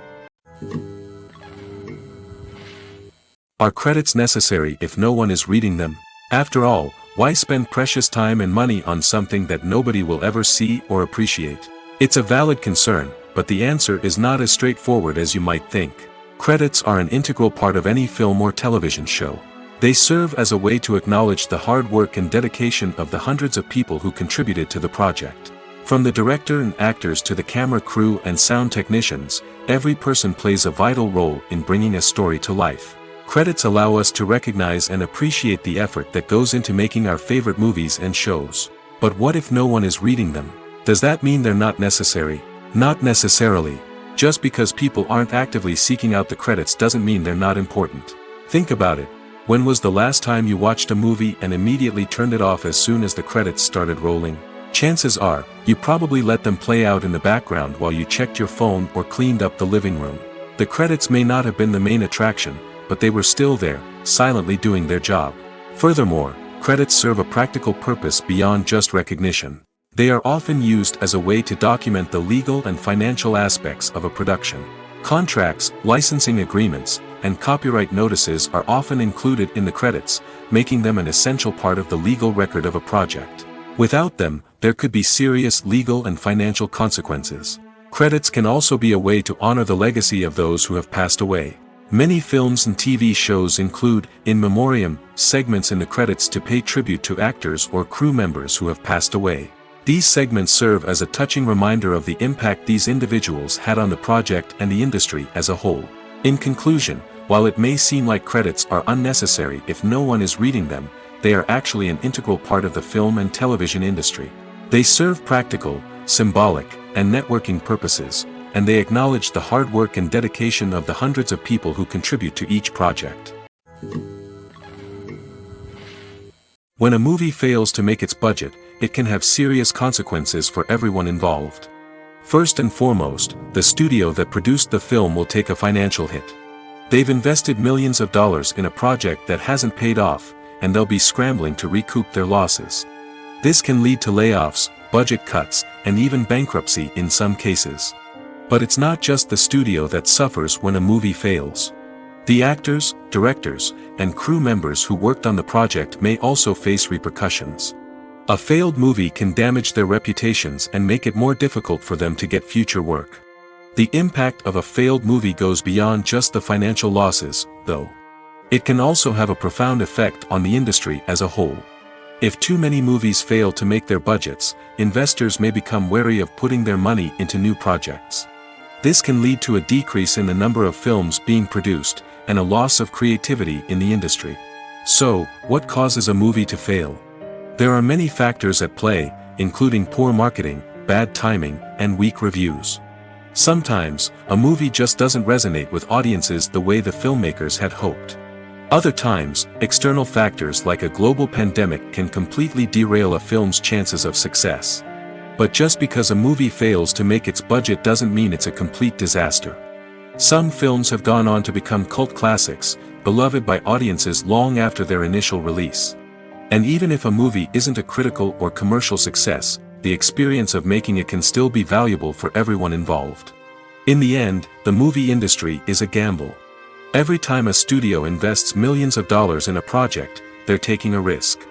[SPEAKER 2] Are credits necessary if no one is reading them? After all, why spend precious time and money on something that nobody will ever see or appreciate? It's a valid concern, but the answer is not as straightforward as you might think. Credits are an integral part of any film or television show. They serve as a way to acknowledge the hard work and dedication of the hundreds of people who contributed to the project. From the director and actors to the camera crew and sound technicians, every person plays a vital role in bringing a story to life. Credits allow us to recognize and appreciate the effort that goes into making our favorite movies and shows. But what if no one is reading them? Does that mean they're not necessary? Not necessarily. Just because people aren't actively seeking out the credits doesn't mean they're not important. Think about it. When was the last time you watched a movie and immediately turned it off as soon as the credits started rolling? Chances are, you probably let them play out in the background while you checked your phone or cleaned up the living room. The credits may not have been the main attraction, but they were still there, silently doing their job. Furthermore, credits serve a practical purpose beyond just recognition. They are often used as a way to document the legal and financial aspects of a production. Contracts, licensing agreements, and copyright notices are often included in the credits, making them an essential part of the legal record of a project. Without them, there could be serious legal and financial consequences. Credits can also be a way to honor the legacy of those who have passed away. Many films and TV shows include, in memoriam, segments in the credits to pay tribute to actors or crew members who have passed away. These segments serve as a touching reminder of the impact these individuals had on the project and the industry as a whole. In conclusion, while it may seem like credits are unnecessary if no one is reading them, they are actually an integral part of the film and television industry. They serve practical, symbolic, and networking purposes, and they acknowledge the hard work and dedication of the hundreds of people who contribute to each project. When a movie fails to make its budget, it can have serious consequences for everyone involved. First and foremost, the studio that produced the film will take a financial hit. They've invested millions of dollars in a project that hasn't paid off, and they'll be scrambling to recoup their losses. This can lead to layoffs, budget cuts, and even bankruptcy in some cases. But it's not just the studio that suffers when a movie fails. The actors, directors, and crew members who worked on the project may also face repercussions. A failed movie can damage their reputations and make it more difficult for them to get future work. The impact of a failed movie goes beyond just the financial losses, though. It can also have a profound effect on the industry as a whole. If too many movies fail to make their budgets, investors may become wary of putting their money into new projects. This can lead to a decrease in the number of films being produced, and a loss of creativity in the industry. So, what causes a movie to fail? There are many factors at play, including poor marketing, bad timing, and weak reviews. Sometimes, a movie just doesn't resonate with audiences the way the filmmakers had hoped. Other times, external factors like a global pandemic can completely derail a film's chances of success. But just because a movie fails to make its budget doesn't mean it's a complete disaster. Some films have gone on to become cult classics, beloved by audiences long after their initial release. And even if a movie isn't a critical or commercial success, the experience of making it can still be valuable for everyone involved. In the end, the movie industry is a gamble. Every time a studio invests millions of dollars in a project, they're taking a risk.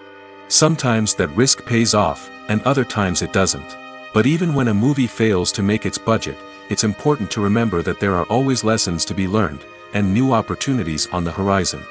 [SPEAKER 2] Sometimes that risk pays off, and other times it doesn't. But even when a movie fails to make its budget, it's important to remember that there are always lessons to be learned, and new opportunities on the horizon.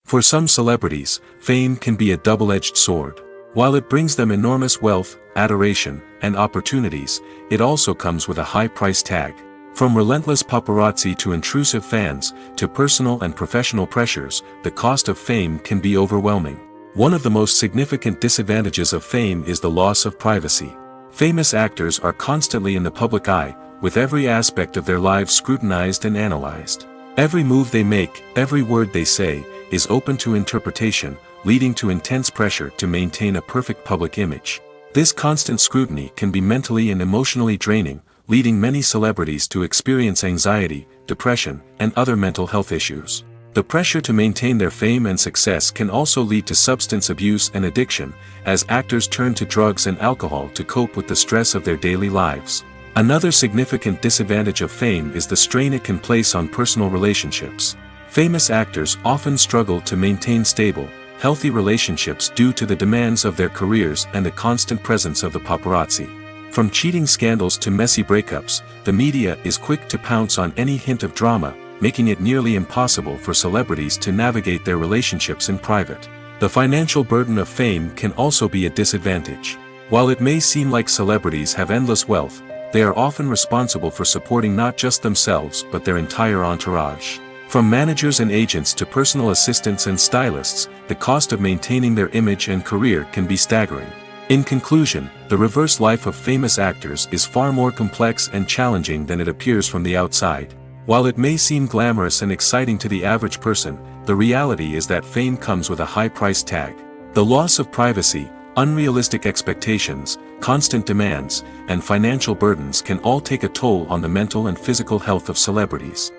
[SPEAKER 2] For some celebrities, fame can be a double-edged sword. While it brings them enormous wealth, adoration, and opportunities, it also comes with a high price tag. From relentless paparazzi to intrusive fans, to personal and professional pressures, the cost of fame can be overwhelming. One of the most significant disadvantages of fame is the loss of privacy. Famous actors are constantly in the public eye, with every aspect of their lives scrutinized and analyzed. Every move they make, every word they say, is open to interpretation, leading to intense pressure to maintain a perfect public image. This constant scrutiny can be mentally and emotionally draining, leading many celebrities to experience anxiety, depression, and other mental health issues. The pressure to maintain their fame and success can also lead to substance abuse and addiction, as actors turn to drugs and alcohol to cope with the stress of their daily lives. Another significant disadvantage of fame is the strain it can place on personal relationships. Famous actors often struggle to maintain stable, healthy relationships due to the demands of their careers and the constant presence of the paparazzi. From cheating scandals to messy breakups, the media is quick to pounce on any hint of drama, making it nearly impossible for celebrities to navigate their relationships in private. The financial burden of fame can also be a disadvantage. While it may seem like celebrities have endless wealth, they are often responsible for supporting not just themselves but their entire entourage. From managers and agents to personal assistants and stylists, the cost of maintaining their image and career can be staggering. In conclusion, the reverse life of famous actors is far more complex and challenging than it appears from the outside. While it may seem glamorous and exciting to the average person, the reality is that fame comes with a high price tag. The loss of privacy, unrealistic expectations, constant demands, and financial burdens can all take a toll on the mental and physical health of celebrities.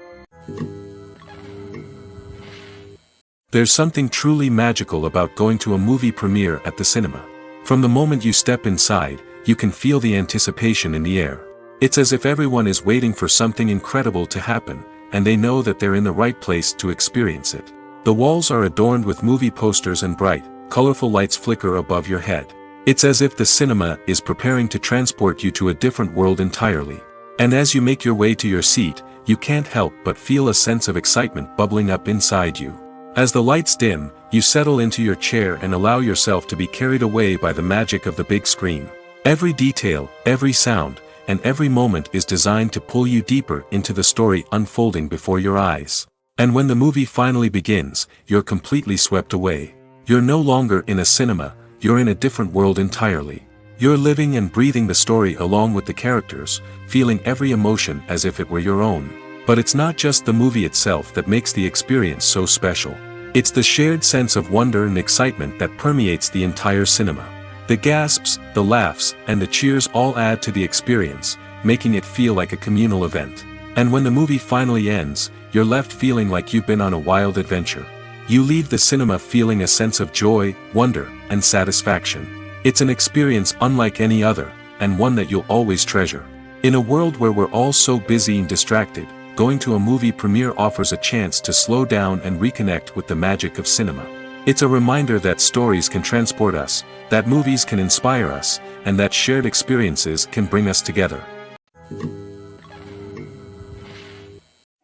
[SPEAKER 2] There's something truly magical about going to a movie premiere at the cinema. From the moment you step inside, you can feel the anticipation in the air. It's as if everyone is waiting for something incredible to happen, and they know that they're in the right place to experience it. The walls are adorned with movie posters and bright, colorful lights flicker above your head. It's as if the cinema is preparing to transport you to a different world entirely. And as you make your way to your seat, you can't help but feel a sense of excitement bubbling up inside you. As the lights dim, you settle into your chair and allow yourself to be carried away by the magic of the big screen. Every detail, every sound, and every moment is designed to pull you deeper into the story unfolding before your eyes. And when the movie finally begins, you're completely swept away. You're no longer in a cinema, you're in a different world entirely. You're living and breathing the story along with the characters, feeling every emotion as if it were your own. But it's not just the movie itself that makes the experience so special. It's the shared sense of wonder and excitement that permeates the entire cinema. The gasps, the laughs, and the cheers all add to the experience, making it feel like a communal event. And when the movie finally ends, you're left feeling like you've been on a wild adventure. You leave the cinema feeling a sense of joy, wonder, and satisfaction. It's an experience unlike any other, and one that you'll always treasure. In a world where we're all so busy and distracted, going to a movie premiere offers a chance to slow down and reconnect with the magic of cinema. It's a reminder that stories can transport us, that movies can inspire us, and that shared experiences can bring us together.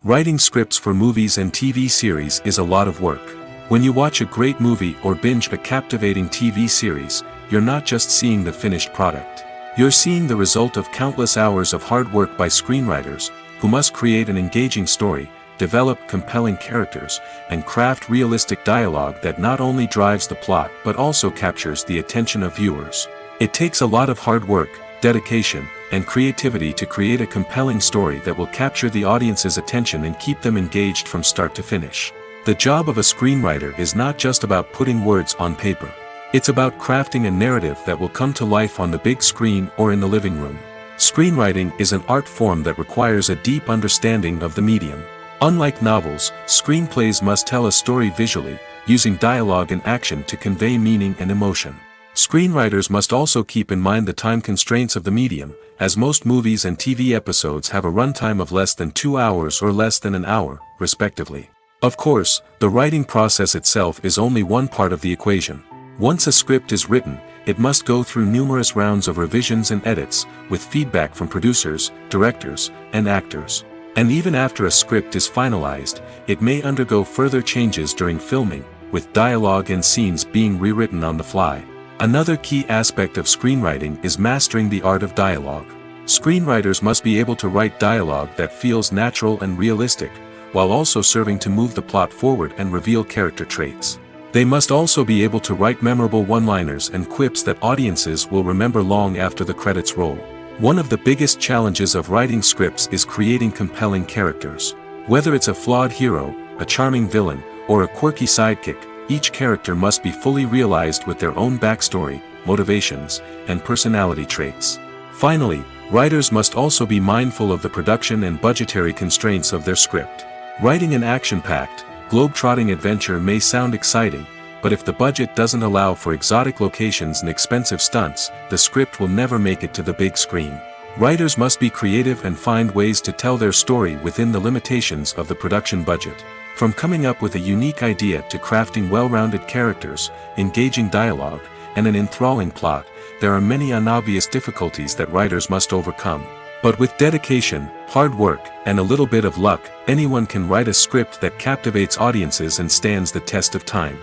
[SPEAKER 2] Writing scripts for movies and TV series is a lot of work. When you watch a great movie or binge a captivating TV series, you're not just seeing the finished product. You're seeing the result of countless hours of hard work by screenwriters, who must create an engaging story, develop compelling characters, and craft realistic dialogue that not only drives the plot but also captures the attention of viewers. It takes a lot of hard work, dedication, and creativity to create a compelling story that will capture the audience's attention and keep them engaged from start to finish. The job of a screenwriter is not just about putting words on paper. It's about crafting a narrative that will come to life on the big screen or in the living room. Screenwriting is an art form that requires a deep understanding of the medium. Unlike novels, screenplays must tell a story visually, using dialogue and action to convey meaning and emotion. Screenwriters must also keep in mind the time constraints of the medium, as most movies and TV episodes have a runtime of less than 2 hours or less than an hour, respectively. Of course, the writing process itself is only one part of the equation. Once a script is written, it must go through numerous rounds of revisions and edits, with feedback from producers, directors, and actors. And even after a script is finalized, it may undergo further changes during filming, with dialogue and scenes being rewritten on the fly. Another key aspect of screenwriting is mastering the art of dialogue. Screenwriters must be able to write dialogue that feels natural and realistic, while also serving to move the plot forward and reveal character traits. They must also be able to write memorable one-liners and quips that audiences will remember long after the credits roll. One of the biggest challenges of writing scripts is creating compelling characters. Whether it's a flawed hero, a charming villain, or a quirky sidekick, each character must be fully realized with their own backstory, motivations, and personality traits. Finally, writers must also be mindful of the production and budgetary constraints of their script. Writing an action-packed, globe-trotting adventure may sound exciting, but if the budget doesn't allow for exotic locations and expensive stunts, the script will never make it to the big screen. Writers must be creative and find ways to tell their story within the limitations of the production budget. From coming up with a unique idea to crafting well-rounded characters, engaging dialogue, and an enthralling plot, there are many unobvious difficulties that writers must overcome. But with dedication, hard work, and a little bit of luck, anyone can write a script that captivates audiences and stands the test of time.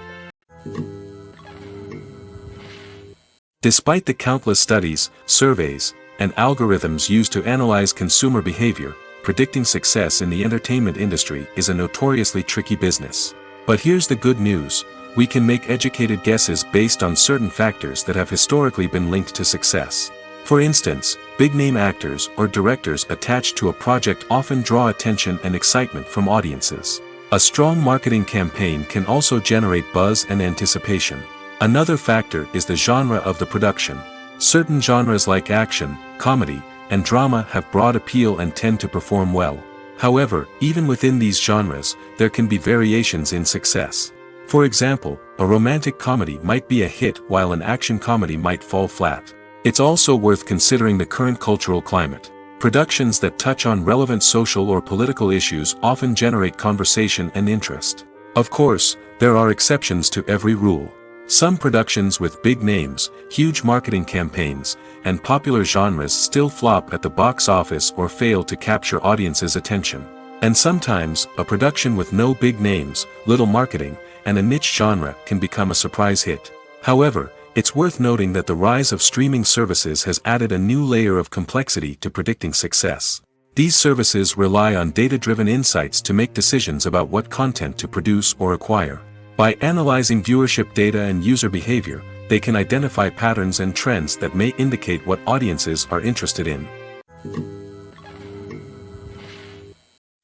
[SPEAKER 2] Despite the countless studies, surveys, and algorithms used to analyze consumer behavior, predicting success in the entertainment industry is a notoriously tricky business. But here's the good news: we can make educated guesses based on certain factors that have historically been linked to success. For instance, big-name actors or directors attached to a project often draw attention and excitement from audiences. A strong marketing campaign can also generate buzz and anticipation. Another factor is the genre of the production. Certain genres like action, comedy, and drama have broad appeal and tend to perform well. However, even within these genres, there can be variations in success. For example, a romantic comedy might be a hit while an action comedy might fall flat. It's also worth considering the current cultural climate. Productions that touch on relevant social or political issues often generate conversation and interest. Of course, there are exceptions to every rule. Some productions with big names, huge marketing campaigns, and popular genres still flop at the box office or fail to capture audiences' attention. And sometimes, a production with no big names, little marketing, and a niche genre can become a surprise hit. However, it's worth noting that the rise of streaming services has added a new layer of complexity to predicting success. These services rely on data-driven insights to make decisions about what content to produce or acquire. By analyzing viewership data and user behavior, they can identify patterns and trends that may indicate what audiences are interested in.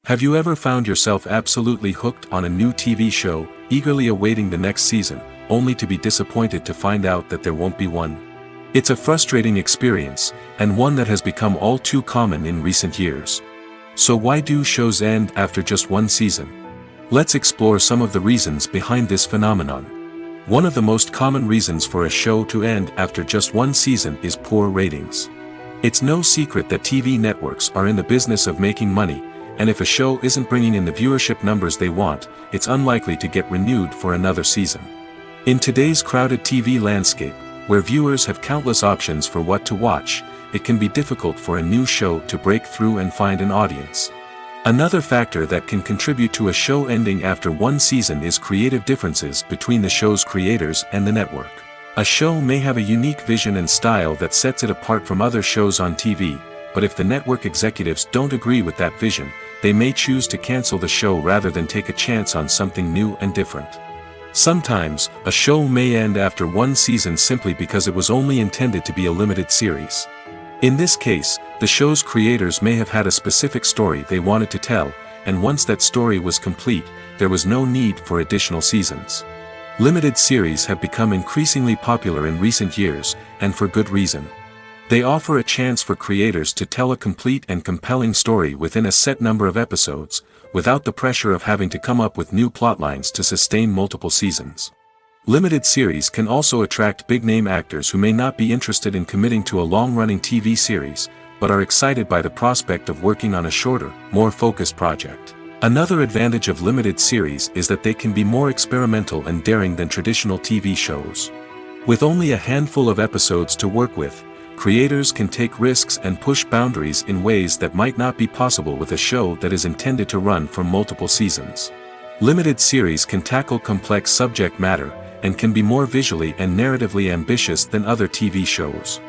[SPEAKER 2] Have you ever found yourself absolutely hooked on a new TV show, eagerly awaiting the next season, only to be disappointed to find out that there won't be one? It's a frustrating experience, and one that has become all too common in recent years. So why do shows end after just one season? Let's explore some of the reasons behind this phenomenon. One of the most common reasons for a show to end after just one season is poor ratings. It's no secret that TV networks are in the business of making money, and if a show isn't bringing in the viewership numbers they want, it's unlikely to get renewed for another season. In today's crowded TV landscape, where viewers have countless options for what to watch, it can be difficult for a new show to break through and find an audience. Another factor that can contribute to a show ending after one season is creative differences between the show's creators and the network. A show may have a unique vision and style that sets it apart from other shows on TV, but if the network executives don't agree with that vision, they may choose to cancel the show rather than take a chance on something new and different. Sometimes, a show may end after one season simply because it was only intended to be a limited series. In this case, the show's creators may have had a specific story they wanted to tell, and once that story was complete, there was no need for additional seasons. Limited series have become increasingly popular in recent years, and for good reason. They offer a chance for creators to tell a complete and compelling story within a set number of episodes, without the pressure of having to come up with new plotlines to sustain multiple seasons. Limited series can also attract big-name actors who may not be interested in committing to a long-running TV series, but are excited by the prospect of working on a shorter, more focused project. Another advantage of limited series is that they can be more experimental and daring than traditional TV shows. With only a handful of episodes to work with, creators can take risks and push boundaries in ways that might not be possible with a show that is intended to run for multiple seasons. Limited series can tackle complex subject matter, and can be more visually and narratively ambitious than other TV shows.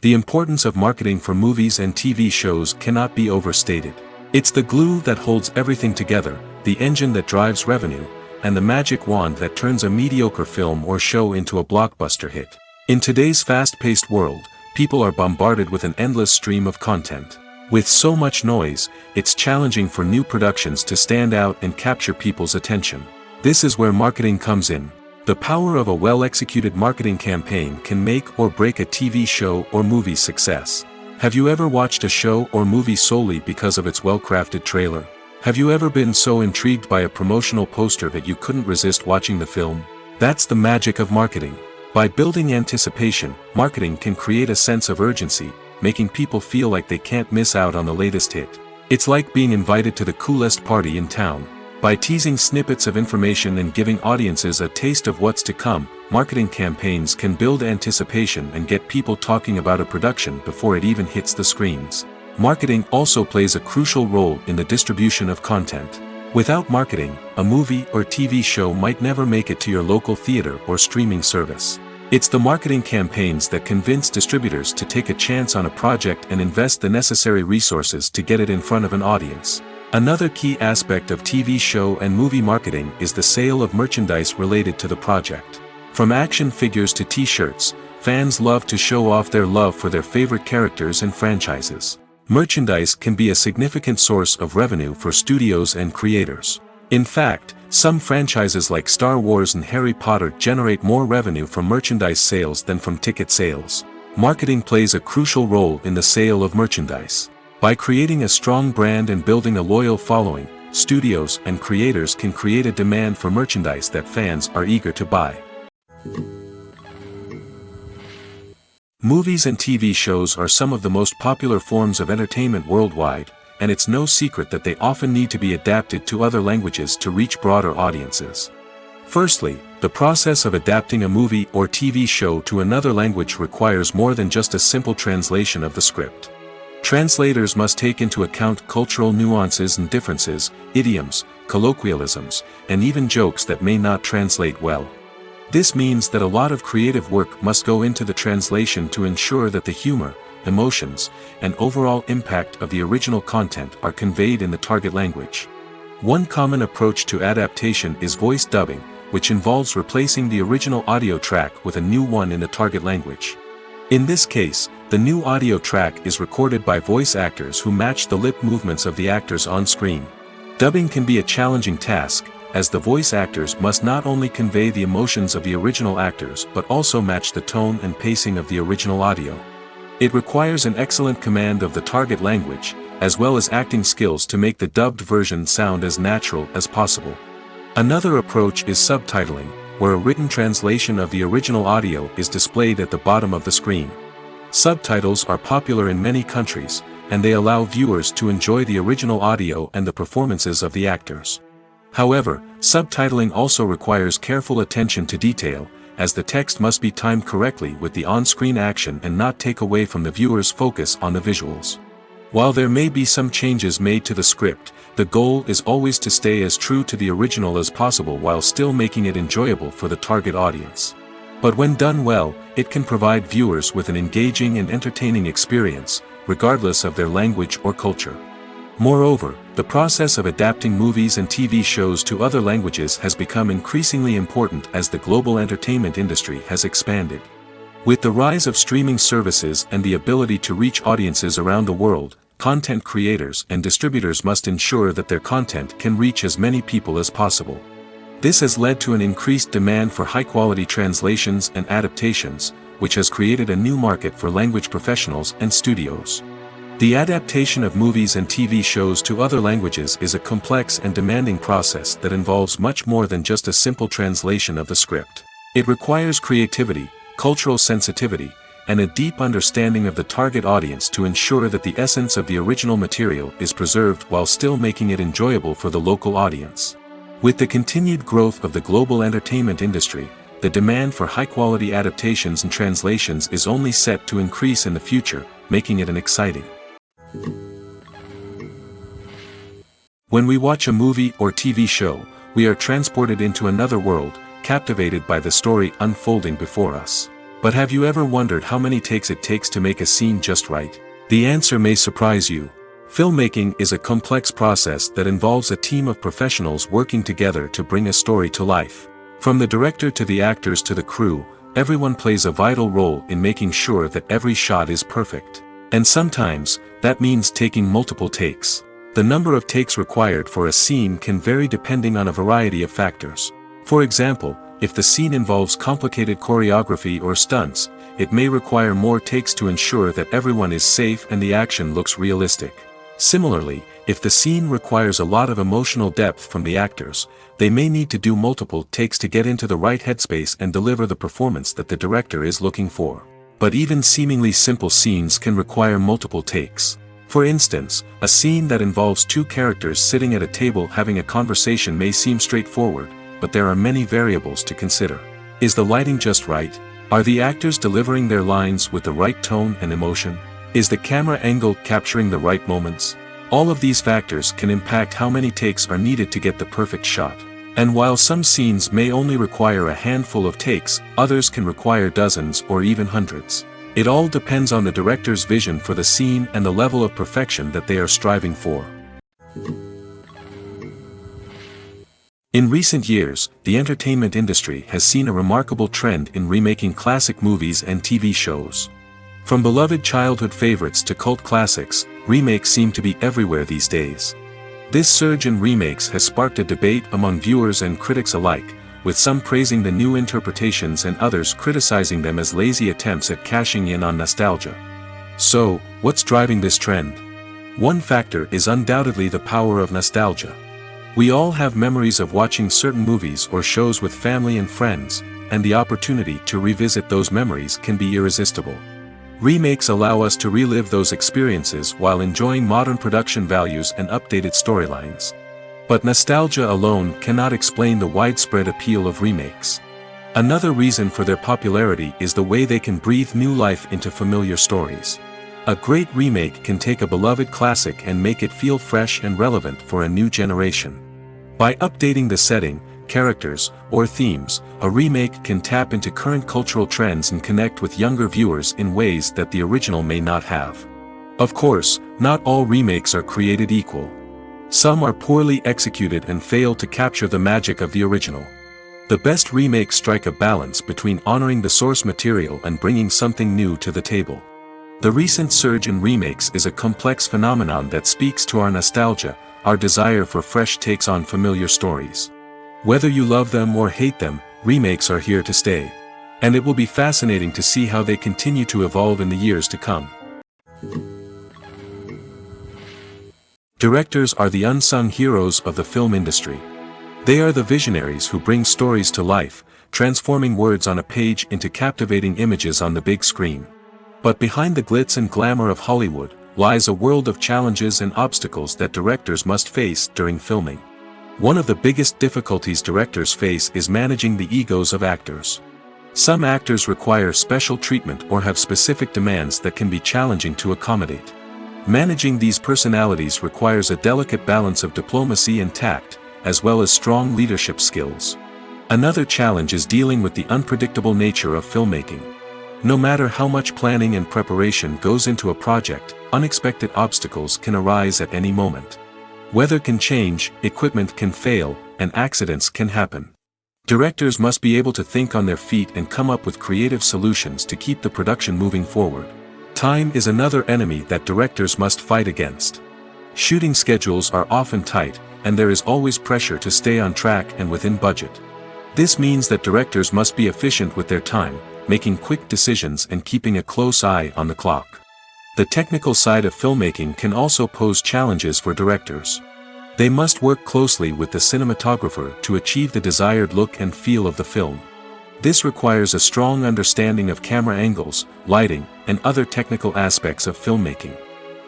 [SPEAKER 2] The importance of marketing for movies and TV shows cannot be overstated. It's the glue that holds everything together, the engine that drives revenue, and the magic wand that turns a mediocre film or show into a blockbuster hit. In today's fast-paced world, people are bombarded with an endless stream of content. With so much noise, it's challenging for new productions to stand out and capture people's attention. This is where marketing comes in. The power of a well-executed marketing campaign can make or break a TV show or movie's success. Have you ever watched a show or movie solely because of its well-crafted trailer? Have you ever been so intrigued by a promotional poster that you couldn't resist watching the film? That's the magic of marketing. By building anticipation, marketing can create a sense of urgency, making people feel like they can't miss out on the latest hit. It's like being invited to the coolest party in town. By teasing snippets of information and giving audiences a taste of what's to come, marketing campaigns can build anticipation and get people talking about a production before it even hits the screens. Marketing also plays a crucial role in the distribution of content. Without marketing, a movie or TV show might never make it to your local theater or streaming service. It's the marketing campaigns that convince distributors to take a chance on a project and invest the necessary resources to get it in front of an audience. Another key aspect of TV show and movie marketing is the sale of merchandise related to the project. From action figures to t-shirts, fans love to show off their love for their favorite characters and franchises. Merchandise can be a significant source of revenue for studios and creators. In fact, some franchises like Star Wars and Harry Potter generate more revenue from merchandise sales than from ticket sales. Marketing plays a crucial role in the sale of merchandise. By creating a strong brand and building a loyal following, studios and creators can create a demand for merchandise that fans are eager to buy. Movies and TV shows are some of the most popular forms of entertainment worldwide, and it's no secret that they often need to be adapted to other languages to reach broader audiences. Firstly, the process of adapting a movie or TV show to another language requires more than just a simple translation of the script. Translators must take into account cultural nuances and differences, idioms, colloquialisms, and even jokes that may not translate well. This means that a lot of creative work must go into the translation to ensure that the humor, emotions, and overall impact of the original content are conveyed in the target language. One common approach to adaptation is voice dubbing, which involves replacing the original audio track with a new one in the target language. In this case, the new audio track is recorded by voice actors who match the lip movements of the actors on screen. Dubbing can be a challenging task, as the voice actors must not only convey the emotions of the original actors but also match the tone and pacing of the original audio. It requires an excellent command of the target language, as well as acting skills to make the dubbed version sound as natural as possible. Another approach is subtitling, where a written translation of the original audio is displayed at the bottom of the screen. Subtitles are popular in many countries, and they allow viewers to enjoy the original audio and the performances of the actors. However, subtitling also requires careful attention to detail, as the text must be timed correctly with the on-screen action and not take away from the viewer's focus on the visuals. While there may be some changes made to the script, the goal is always to stay as true to the original as possible while still making it enjoyable for the target audience. But when done well, it can provide viewers with an engaging and entertaining experience, regardless of their language or culture. Moreover, the process of adapting movies and TV shows to other languages has become increasingly important as the global entertainment industry has expanded. With the rise of streaming services and the ability to reach audiences around the world, content creators and distributors must ensure that their content can reach as many people as possible. This has led to an increased demand for high-quality translations and adaptations, which has created a new market for language professionals and studios. The adaptation of movies and TV shows to other languages is a complex and demanding process that involves much more than just a simple translation of the script. It requires creativity, cultural sensitivity, and a deep understanding of the target audience to ensure that the essence of the original material is preserved while still making it enjoyable for the local audience. With the continued growth of the global entertainment industry, the demand for high-quality adaptations and translations is only set to increase in the future, making it an exciting. When we watch a movie or TV show, we are transported into another world, captivated by the story unfolding before us. But have you ever wondered how many takes it takes to make a scene just right? The answer may surprise you. Filmmaking is a complex process that involves a team of professionals working together to bring a story to life. From the director to the actors to the crew, everyone plays a vital role in making sure that every shot is perfect. And sometimes, that means taking multiple takes. The number of takes required for a scene can vary depending on a variety of factors. For example, if the scene involves complicated choreography or stunts, it may require more takes to ensure that everyone is safe and the action looks realistic. Similarly, if the scene requires a lot of emotional depth from the actors, they may need to do multiple takes to get into the right headspace and deliver the performance that the director is looking for. But even seemingly simple scenes can require multiple takes. For instance, a scene that involves two characters sitting at a table having a conversation may seem straightforward, but there are many variables to consider. Is the lighting just right? Are the actors delivering their lines with the right tone and emotion? Is the camera angle capturing the right moments? All of these factors can impact how many takes are needed to get the perfect shot. And while some scenes may only require a handful of takes, others can require dozens or even hundreds. It all depends on the director's vision for the scene and the level of perfection that they are striving for. In recent years, the entertainment industry has seen a remarkable trend in remaking classic movies and TV shows. From beloved childhood favorites to cult classics, remakes seem to be everywhere these days. This surge in remakes has sparked a debate among viewers and critics alike, with some praising the new interpretations and others criticizing them as lazy attempts at cashing in on nostalgia. So, what's driving this trend? One factor is undoubtedly the power of nostalgia. We all have memories of watching certain movies or shows with family and friends, and the opportunity to revisit those memories can be irresistible. Remakes allow us to relive those experiences while enjoying modern production values and updated storylines. But nostalgia alone cannot explain the widespread appeal of remakes. Another reason for their popularity is the way they can breathe new life into familiar stories. A great remake can take a beloved classic and make it feel fresh and relevant for a new generation. By updating the setting, characters, or themes, a remake can tap into current cultural trends and connect with younger viewers in ways that the original may not have. Of course, not all remakes are created equal. Some are poorly executed and fail to capture the magic of the original. The best remakes strike a balance between honoring the source material and bringing something new to the table. The recent surge in remakes is a complex phenomenon that speaks to our nostalgia, our desire for fresh takes on familiar stories. Whether you love them or hate them, remakes are here to stay. And it will be fascinating to see how they continue to evolve in the years to come. Directors are the unsung heroes of the film industry. They are the visionaries who bring stories to life, transforming words on a page into captivating images on the big screen. But behind the glitz and glamour of Hollywood, lies a world of challenges and obstacles that directors must face during filming. One of the biggest difficulties directors face is managing the egos of actors. Some actors require special treatment or have specific demands that can be challenging to accommodate. Managing these personalities requires a delicate balance of diplomacy and tact, as well as strong leadership skills. Another challenge is dealing with the unpredictable nature of filmmaking. No matter how much planning and preparation goes into a project, unexpected obstacles can arise at any moment. Weather can change, equipment can fail, and accidents can happen. Directors must be able to think on their feet and come up with creative solutions to keep the production moving forward. Time is another enemy that directors must fight against. Shooting schedules are often tight, and there is always pressure to stay on track and within budget. This means that directors must be efficient with their time, making quick decisions and keeping a close eye on the clock. The technical side of filmmaking can also pose challenges for directors. They must work closely with the cinematographer to achieve the desired look and feel of the film. This requires a strong understanding of camera angles, lighting, and other technical aspects of filmmaking.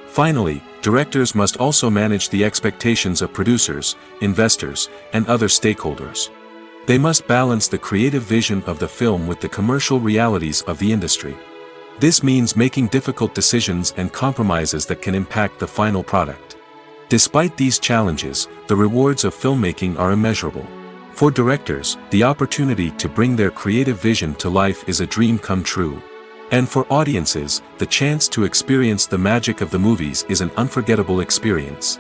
[SPEAKER 2] Finally, directors must also manage the expectations of producers, investors, and other stakeholders. They must balance the creative vision of the film with the commercial realities of the industry. This means making difficult decisions and compromises that can impact the final product. Despite these challenges, the rewards of filmmaking are immeasurable. For directors, the opportunity to bring their creative vision to life is a dream come true. And for audiences, the chance to experience the magic of the movies is an unforgettable experience.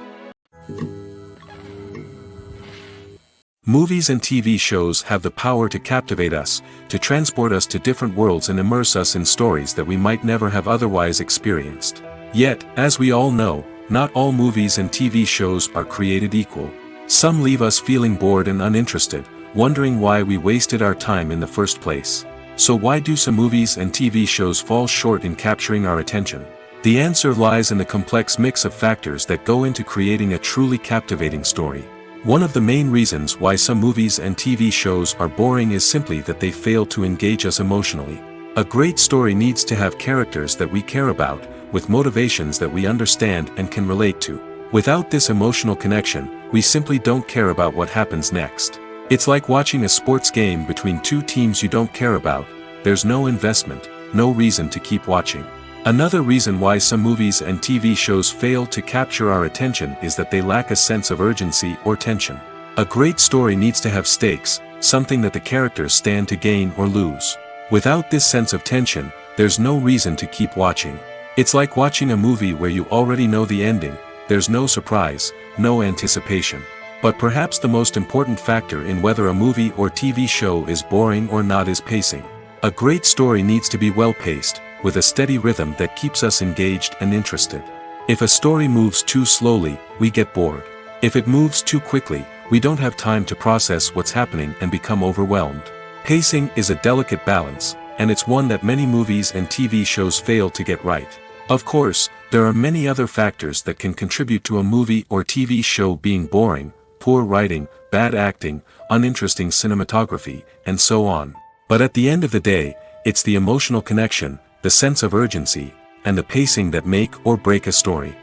[SPEAKER 2] Movies and TV shows have the power to captivate us, to transport us to different worlds and immerse us in stories that we might never have otherwise experienced. Yet, as we all know, not all movies and TV shows are created equal. Some leave us feeling bored and uninterested, wondering why we wasted our time in the first place. So why do some movies and TV shows fall short in capturing our attention? The answer lies in the complex mix of factors that go into creating a truly captivating story. One of the main reasons why some movies and TV shows are boring is simply that they fail to engage us emotionally. A great story needs to have characters that we care about, with motivations that we understand and can relate to. Without this emotional connection, we simply don't care about what happens next. It's like watching a sports game between two teams you don't care about. There's no investment, no reason to keep watching. Another reason why some movies and TV shows fail to capture our attention is that they lack a sense of urgency or tension. A great story needs to have stakes, something that the characters stand to gain or lose. Without this sense of tension, there's no reason to keep watching. It's like watching a movie where you already know the ending, there's no surprise, no anticipation. But perhaps the most important factor in whether a movie or TV show is boring or not is pacing. A great story needs to be well-paced, with a steady rhythm that keeps us engaged and interested. If a story moves too slowly, we get bored. If it moves too quickly, we don't have time to process what's happening and become overwhelmed. Pacing is a delicate balance, and it's one that many movies and TV shows fail to get right. Of course, there are many other factors that can contribute to a movie or TV show being boring: poor writing, bad acting, uninteresting cinematography, and so on. But at the end of the day, it's the emotional connection, the sense of urgency, and the pacing that make or break a story.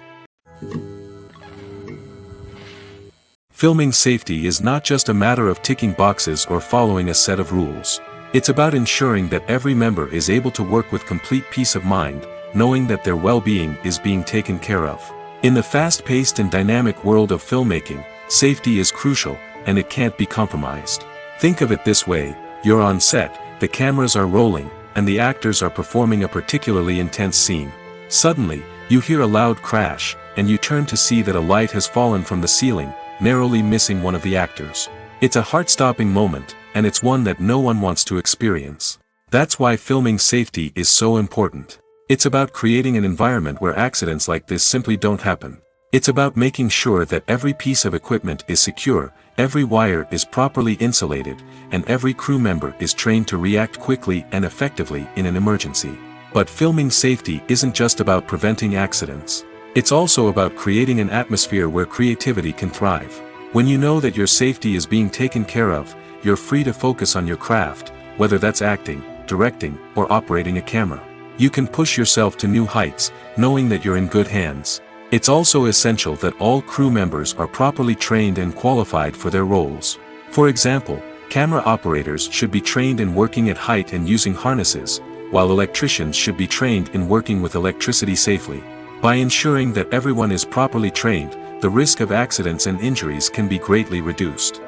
[SPEAKER 2] Filming safety is not just a matter of ticking boxes or following a set of rules. It's about ensuring that every member is able to work with complete peace of mind, knowing that their well-being is being taken care of. In the fast-paced and dynamic world of filmmaking, safety is crucial, and it can't be compromised. Think of it this way: you're on set, the cameras are rolling, and the actors are performing a particularly intense scene. Suddenly, you hear a loud crash, and you turn to see that a light has fallen from the ceiling, narrowly missing one of the actors. It's a heart-stopping moment, and it's one that no one wants to experience. That's why filming safety is so important. It's about creating an environment where accidents like this simply don't happen. It's about making sure that every piece of equipment is secure, every wire is properly insulated, and every crew member is trained to react quickly and effectively in an emergency. But filming safety isn't just about preventing accidents. It's also about creating an atmosphere where creativity can thrive. When you know that your safety is being taken care of, you're free to focus on your craft, whether that's acting, directing, or operating a camera. You can push yourself to new heights, knowing that you're in good hands. It's also essential that all crew members are properly trained and qualified for their roles. For example, camera operators should be trained in working at height and using harnesses, while electricians should be trained in working with electricity safely. By ensuring that everyone is properly trained, the risk of accidents and injuries can be greatly reduced.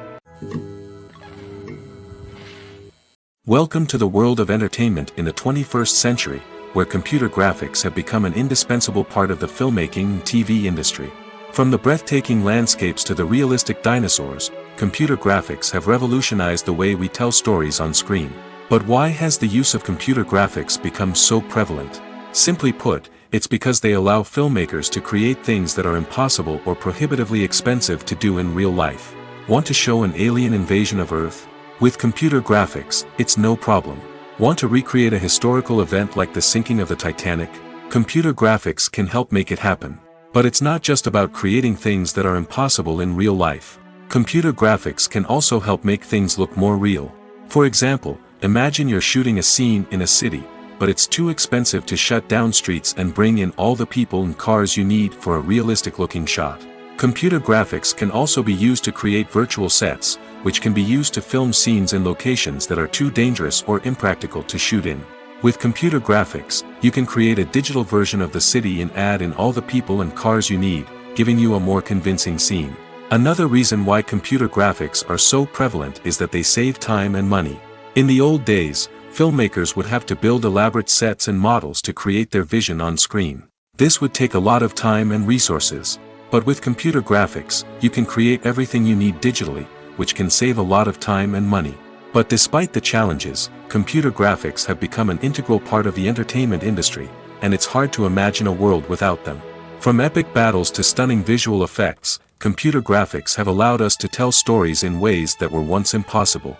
[SPEAKER 2] Welcome to the world of entertainment in the 21st century, where computer graphics have become an indispensable part of the filmmaking and TV industry. From the breathtaking landscapes to the realistic dinosaurs, computer graphics have revolutionized the way we tell stories on screen. But why has the use of computer graphics become so prevalent? Simply put, it's because they allow filmmakers to create things that are impossible or prohibitively expensive to do in real life. Want to show an alien invasion of Earth? With computer graphics, it's no problem. Want to recreate a historical event like the sinking of the Titanic? Computer graphics can help make it happen. But it's not just about creating things that are impossible in real life. Computer graphics can also help make things look more real. For example, imagine you're shooting a scene in a city, but it's too expensive to shut down streets and bring in all the people and cars you need for a realistic-looking shot. Computer graphics can also be used to create virtual sets, which can be used to film scenes in locations that are too dangerous or impractical to shoot in. With computer graphics, you can create a digital version of the city and add in all the people and cars you need, giving you a more convincing scene. Another reason why computer graphics are so prevalent is that they save time and money. In the old days, filmmakers would have to build elaborate sets and models to create their vision on screen. This would take a lot of time and resources. But with computer graphics, you can create everything you need digitally, which can save a lot of time and money. But despite the challenges, computer graphics have become an integral part of the entertainment industry, and it's hard to imagine a world without them. From epic battles to stunning visual effects, computer graphics have allowed us to tell stories in ways that were once impossible.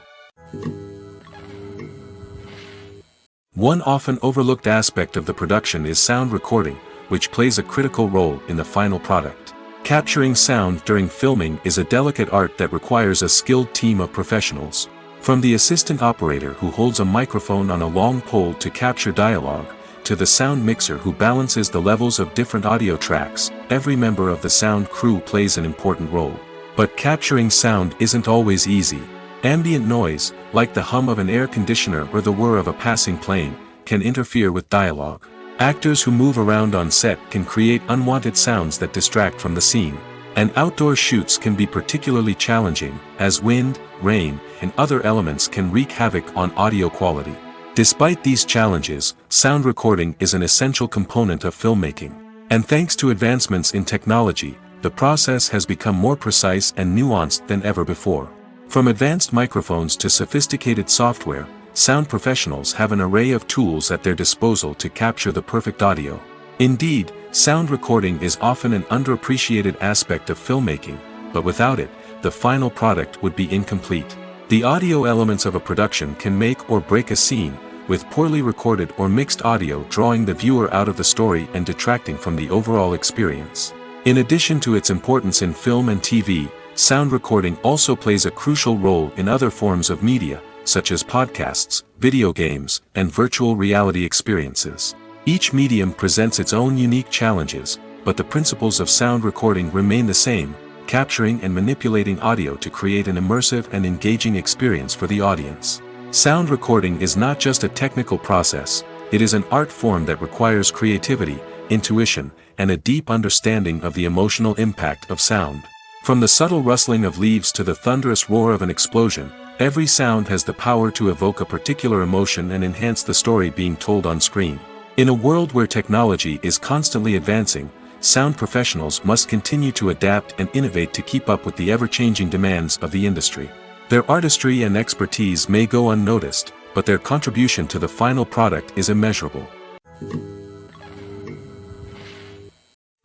[SPEAKER 2] One often overlooked aspect of the production is sound recording, which plays a critical role in the final product. Capturing sound during filming is a delicate art that requires a skilled team of professionals. From the assistant operator who holds a microphone on a long pole to capture dialogue, to the sound mixer who balances the levels of different audio tracks, every member of the sound crew plays an important role. But capturing sound isn't always easy. Ambient noise, like the hum of an air conditioner or the whir of a passing plane, can interfere with dialogue. Actors who move around on set can create unwanted sounds that distract from the scene. And outdoor shoots can be particularly challenging, as wind, rain, and other elements can wreak havoc on audio quality. Despite these challenges, sound recording is an essential component of filmmaking. And thanks to advancements in technology, the process has become more precise and nuanced than ever before. From advanced microphones to sophisticated software, sound professionals have an array of tools at their disposal to capture the perfect audio. Indeed, sound recording is often an underappreciated aspect of filmmaking, but without it, the final product would be incomplete. The audio elements of a production can make or break a scene, with poorly recorded or mixed audio drawing the viewer out of the story and detracting from the overall experience. In addition to its importance in film and TV, sound recording also plays a crucial role in other forms of media, such as podcasts, video games, and virtual reality experiences. Each medium presents its own unique challenges, but the principles of sound recording remain the same, capturing and manipulating audio to create an immersive and engaging experience for the audience. Sound recording is not just a technical process, it is an art form that requires creativity, intuition, and a deep understanding of the emotional impact of sound. From the subtle rustling of leaves to the thunderous roar of an explosion, every sound has the power to evoke a particular emotion and enhance the story being told on screen. In a world where technology is constantly advancing, sound professionals must continue to adapt and innovate to keep up with the ever-changing demands of the industry. Their artistry and expertise may go unnoticed, but their contribution to the final product is immeasurable.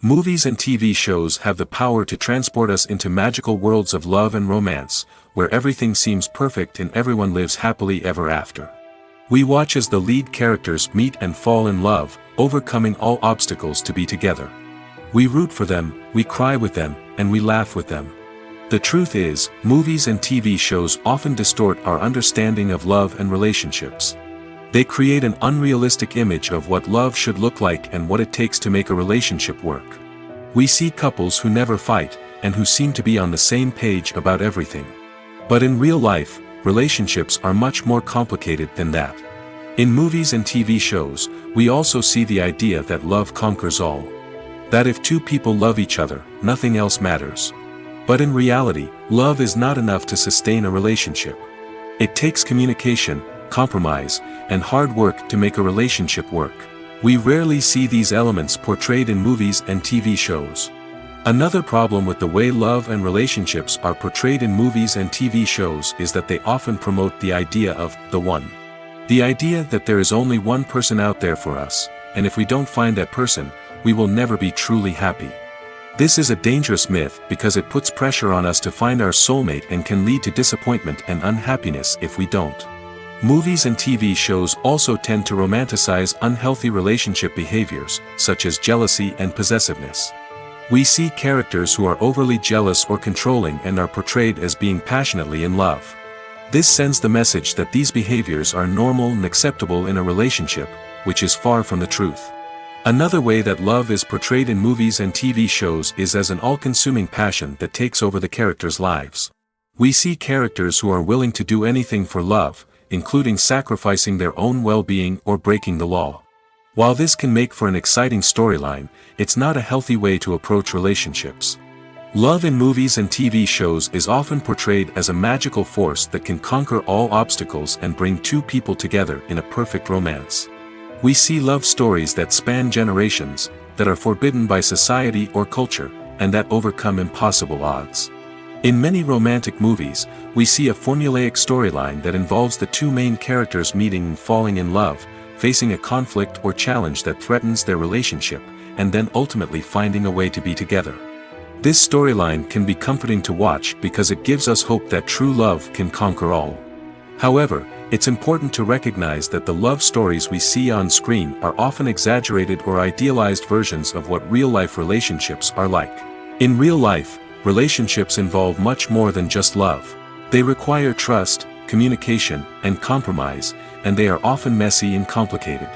[SPEAKER 2] Movies and TV shows have the power to transport us into magical worlds of love and romance, where everything seems perfect and everyone lives happily ever after. We watch as the lead characters meet and fall in love, overcoming all obstacles to be together. We root for them, we cry with them, and we laugh with them. The truth is, movies and TV shows often distort our understanding of love and relationships. They create an unrealistic image of what love should look like and what it takes to make a relationship work. We see couples who never fight, and who seem to be on the same page about everything. But in real life, relationships are much more complicated than that. In movies and TV shows, we also see the idea that love conquers all. That if two people love each other, nothing else matters. But in reality, love is not enough to sustain a relationship. It takes communication, compromise, and hard work to make a relationship work. We rarely see these elements portrayed in movies and TV shows. Another problem with the way love and relationships are portrayed in movies and TV shows is that they often promote the idea of the one. The idea that there is only one person out there for us, and if we don't find that person, we will never be truly happy. This is a dangerous myth because it puts pressure on us to find our soulmate and can lead to disappointment and unhappiness if we don't. Movies and TV shows also tend to romanticize unhealthy relationship behaviors, such as jealousy and possessiveness. We see characters who are overly jealous or controlling and are portrayed as being passionately in love. This sends the message that these behaviors are normal and acceptable in a relationship, which is far from the truth. Another way that love is portrayed in movies and TV shows is as an all-consuming passion that takes over the characters' lives. We see characters who are willing to do anything for love, including sacrificing their own well-being or breaking the law. While this can make for an exciting storyline, it's not a healthy way to approach relationships. Love in movies and TV shows is often portrayed as a magical force that can conquer all obstacles and bring two people together in a perfect romance. We see love stories that span generations, that are forbidden by society or culture, and that overcome impossible odds. In many romantic movies, we see a formulaic storyline that involves the two main characters meeting and falling in love, facing a conflict or challenge that threatens their relationship, and then ultimately finding a way to be together. This storyline can be comforting to watch because it gives us hope that true love can conquer all. However, it's important to recognize that the love stories we see on screen are often exaggerated or idealized versions of what real-life relationships are like. In real life, relationships involve much more than just love. They require trust, communication, and compromise, and they are often messy and complicated.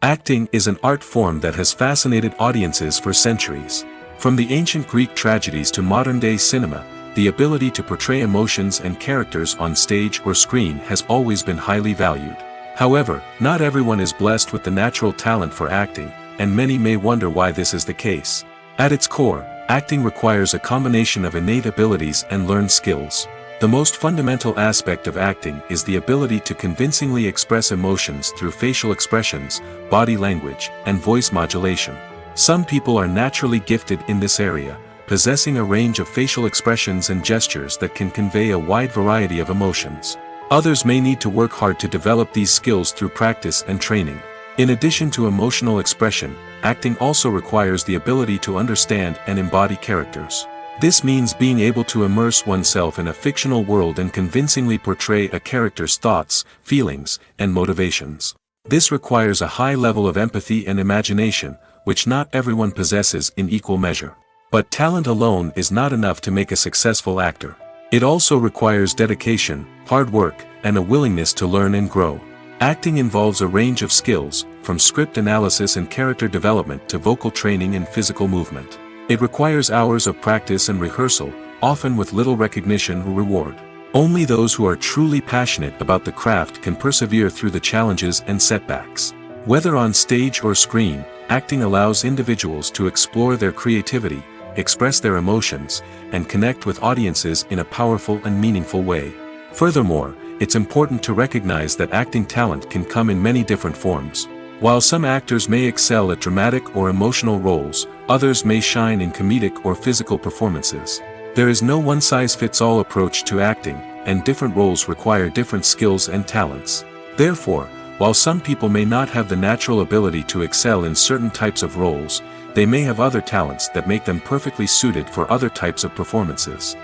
[SPEAKER 2] Acting is an art form that has fascinated audiences for centuries. From the ancient Greek tragedies to modern-day cinema, the ability to portray emotions and characters on stage or screen has always been highly valued. However, not everyone is blessed with the natural talent for acting, and many may wonder why this is the case. At its core, acting requires a combination of innate abilities and learned skills. The most fundamental aspect of acting is the ability to convincingly express emotions through facial expressions, body language, and voice modulation. Some people are naturally gifted in this area, possessing a range of facial expressions and gestures that can convey a wide variety of emotions. Others may need to work hard to develop these skills through practice and training. In addition to emotional expression, acting also requires the ability to understand and embody characters. This means being able to immerse oneself in a fictional world and convincingly portray a character's thoughts, feelings, and motivations. This requires a high level of empathy and imagination, which not everyone possesses in equal measure. But talent alone is not enough to make a successful actor. It also requires dedication, hard work, and a willingness to learn and grow. Acting involves a range of skills, from script analysis and character development to vocal training and physical movement. It requires hours of practice and rehearsal, often with little recognition or reward. Only those who are truly passionate about the craft can persevere through the challenges and setbacks. Whether on stage or screen, acting allows individuals to explore their creativity, express their emotions, and connect with audiences in a powerful and meaningful way. Furthermore, it's important to recognize that acting talent can come in many different forms. While some actors may excel at dramatic or emotional roles, others may shine in comedic or physical performances. There is no one-size-fits-all approach to acting, and different roles require different skills and talents. Therefore, while some people may not have the natural ability to excel in certain types of roles, they may have other talents that make them perfectly suited for other types of performances.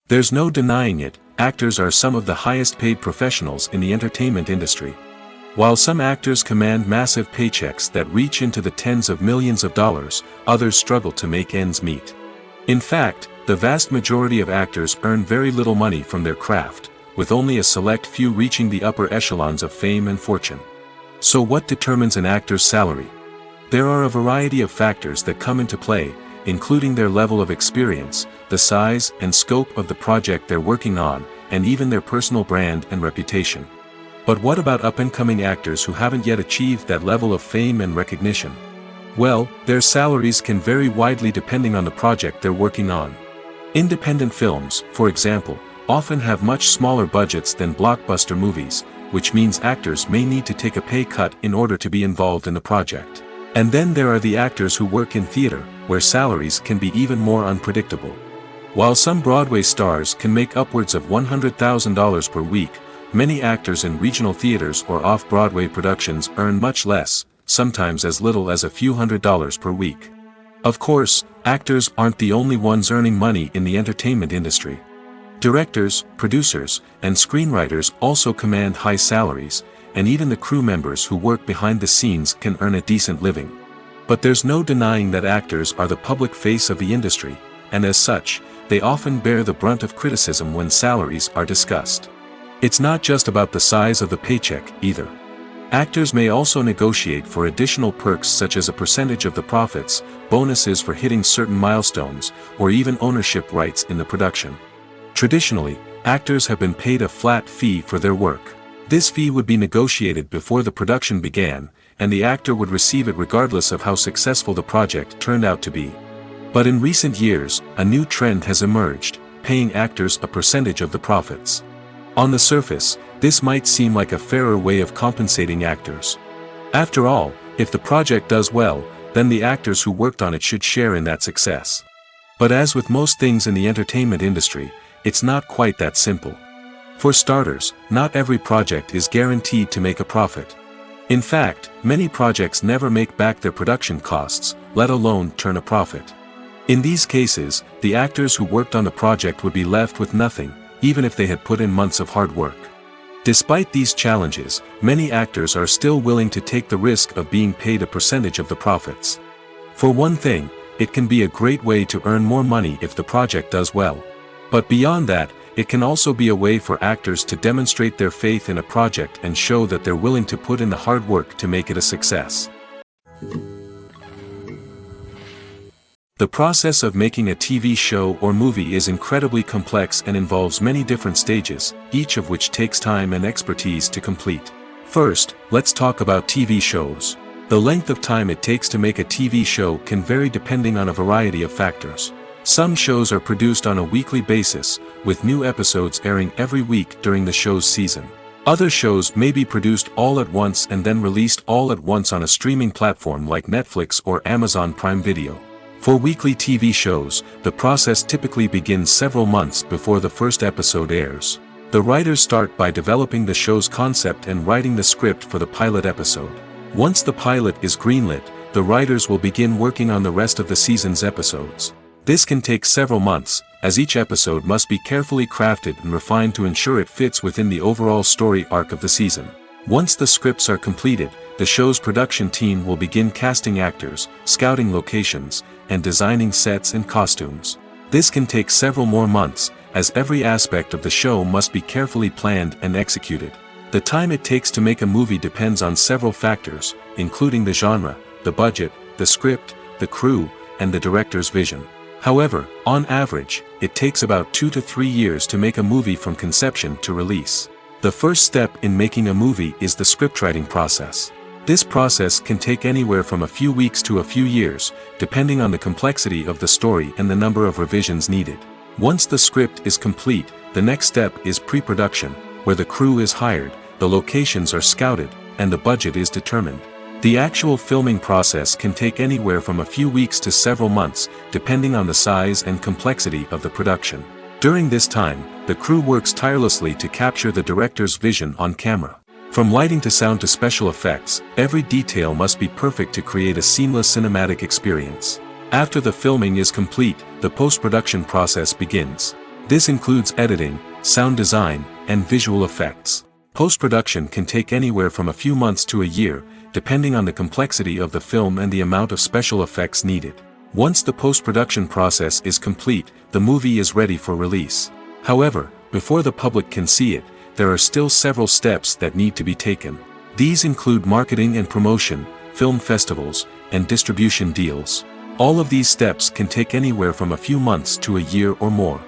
[SPEAKER 2] There's no denying it, actors are some of the highest paid professionals in the entertainment industry. While some actors command massive paychecks that reach into the tens of millions of dollars, others struggle to make ends meet. In fact, the vast majority of actors earn very little money from their craft, with only a select few reaching the upper echelons of fame and fortune. So what determines an actor's salary? There are a variety of factors that come into play, including their level of experience, the size and scope of the project they're working on, and even their personal brand and reputation. But what about up-and-coming actors who haven't yet achieved that level of fame and recognition? Well, their salaries can vary widely depending on the project they're working on. Independent films, for example, often have much smaller budgets than blockbuster movies, which means actors may need to take a pay cut in order to be involved in the project. And then there are the actors who work in theater, where salaries can be even more unpredictable. While some Broadway stars can make upwards of $100,000 per week, many actors in regional theaters or off-Broadway productions earn much less, sometimes as little as a few $100s per week. Of course, actors aren't the only ones earning money in the entertainment industry. Directors, producers, and screenwriters also command high salaries, and even the crew members who work behind the scenes can earn a decent living. But there's no denying that actors are the public face of the industry, and as such, they often bear the brunt of criticism when salaries are discussed. It's not just about the size of the paycheck, either. Actors may also negotiate for additional perks such as a percentage of the profits, bonuses for hitting certain milestones, or even ownership rights in the production. Traditionally, actors have been paid a flat fee for their work. This fee would be negotiated before the production began, and the actor would receive it regardless of how successful the project turned out to be. But in recent years, a new trend has emerged, paying actors a percentage of the profits. On the surface, this might seem like a fairer way of compensating actors. After all, if the project does well, then the actors who worked on it should share in that success. But as with most things in the entertainment industry, it's not quite that simple. For starters, not every project is guaranteed to make a profit. In fact, many projects never make back their production costs, let alone turn a profit. In these cases, the actors who worked on the project would be left with nothing, even if they had put in months of hard work. Despite these challenges, many actors are still willing to take the risk of being paid a percentage of the profits. For one thing, it can be a great way to earn more money if the project does well. But beyond that, it can also be a way for actors to demonstrate their faith in a project and show that they're willing to put in the hard work to make it a success. The process of making a TV show or movie is incredibly complex and involves many different stages, each of which takes time and expertise to complete. First, let's talk about TV shows. The length of time it takes to make a TV show can vary depending on a variety of factors. Some shows are produced on a weekly basis, with new episodes airing every week during the show's season. Other shows may be produced all at once and then released all at once on a streaming platform like Netflix or Amazon Prime Video. For weekly TV shows, the process typically begins several months before the first episode airs. The writers start by developing the show's concept and writing the script for the pilot episode. Once the pilot is greenlit, the writers will begin working on the rest of the season's episodes. This can take several months, as each episode must be carefully crafted and refined to ensure it fits within the overall story arc of the season. Once the scripts are completed, the show's production team will begin casting actors, scouting locations, and designing sets and costumes. This can take several more months, as every aspect of the show must be carefully planned and executed. The time it takes to make a movie depends on several factors, including the genre, the budget, the script, the crew, and the director's vision. However, on average, it takes about 2 to 3 years to make a movie from conception to release. The first step in making a movie is the scriptwriting process. This process can take anywhere from a few weeks to a few years, depending on the complexity of the story and the number of revisions needed. Once the script is complete, the next step is pre-production, where the crew is hired, the locations are scouted, and the budget is determined. The actual filming process can take anywhere from a few weeks to several months, depending on the size and complexity of the production. During this time, the crew works tirelessly to capture the director's vision on camera. From lighting to sound to special effects, every detail must be perfect to create a seamless cinematic experience. After the filming is complete, the post-production process begins. This includes editing, sound design, and visual effects. Post-production can take anywhere from a few months to a year, depending on the complexity of the film and the amount of special effects needed. Once the post-production process is complete, the movie is ready for release. However, before the public can see it, there are still several steps that need to be taken. These include marketing and promotion, film festivals, and distribution deals. All of these steps can take anywhere from a few months to a year or more.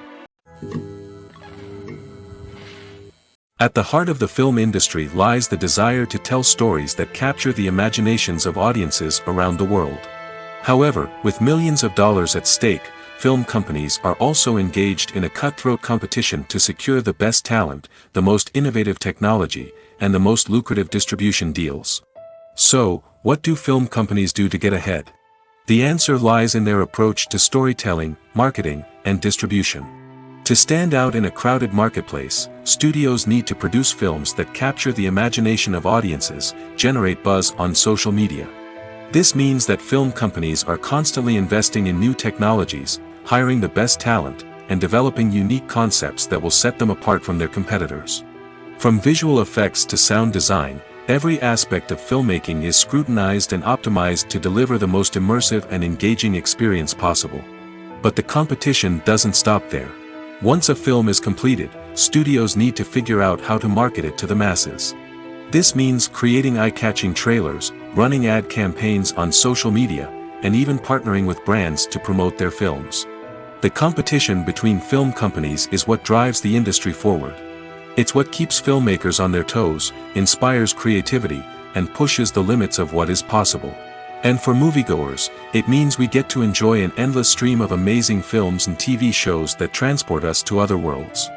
[SPEAKER 2] At the heart of the film industry lies the desire to tell stories that capture the imaginations of audiences around the world. However, with millions of dollars at stake, film companies are also engaged in a cutthroat competition to secure the best talent, the most innovative technology, and the most lucrative distribution deals. So, what do film companies do to get ahead? The answer lies in their approach to storytelling, marketing, and distribution. To stand out in a crowded marketplace, studios need to produce films that capture the imagination of audiences, generate buzz on social media. This means that film companies are constantly investing in new technologies, hiring the best talent, and developing unique concepts that will set them apart from their competitors. From visual effects to sound design, every aspect of filmmaking is scrutinized and optimized to deliver the most immersive and engaging experience possible. But the competition doesn't stop there. Once a film is completed, studios need to figure out how to market it to the masses. This means creating eye-catching trailers, running ad campaigns on social media, and even partnering with brands to promote their films. The competition between film companies is what drives the industry forward. It's what keeps filmmakers on their toes, inspires creativity, and pushes the limits of what is possible. And for moviegoers, it means we get to enjoy an endless stream of amazing films and TV shows that transport us to other worlds.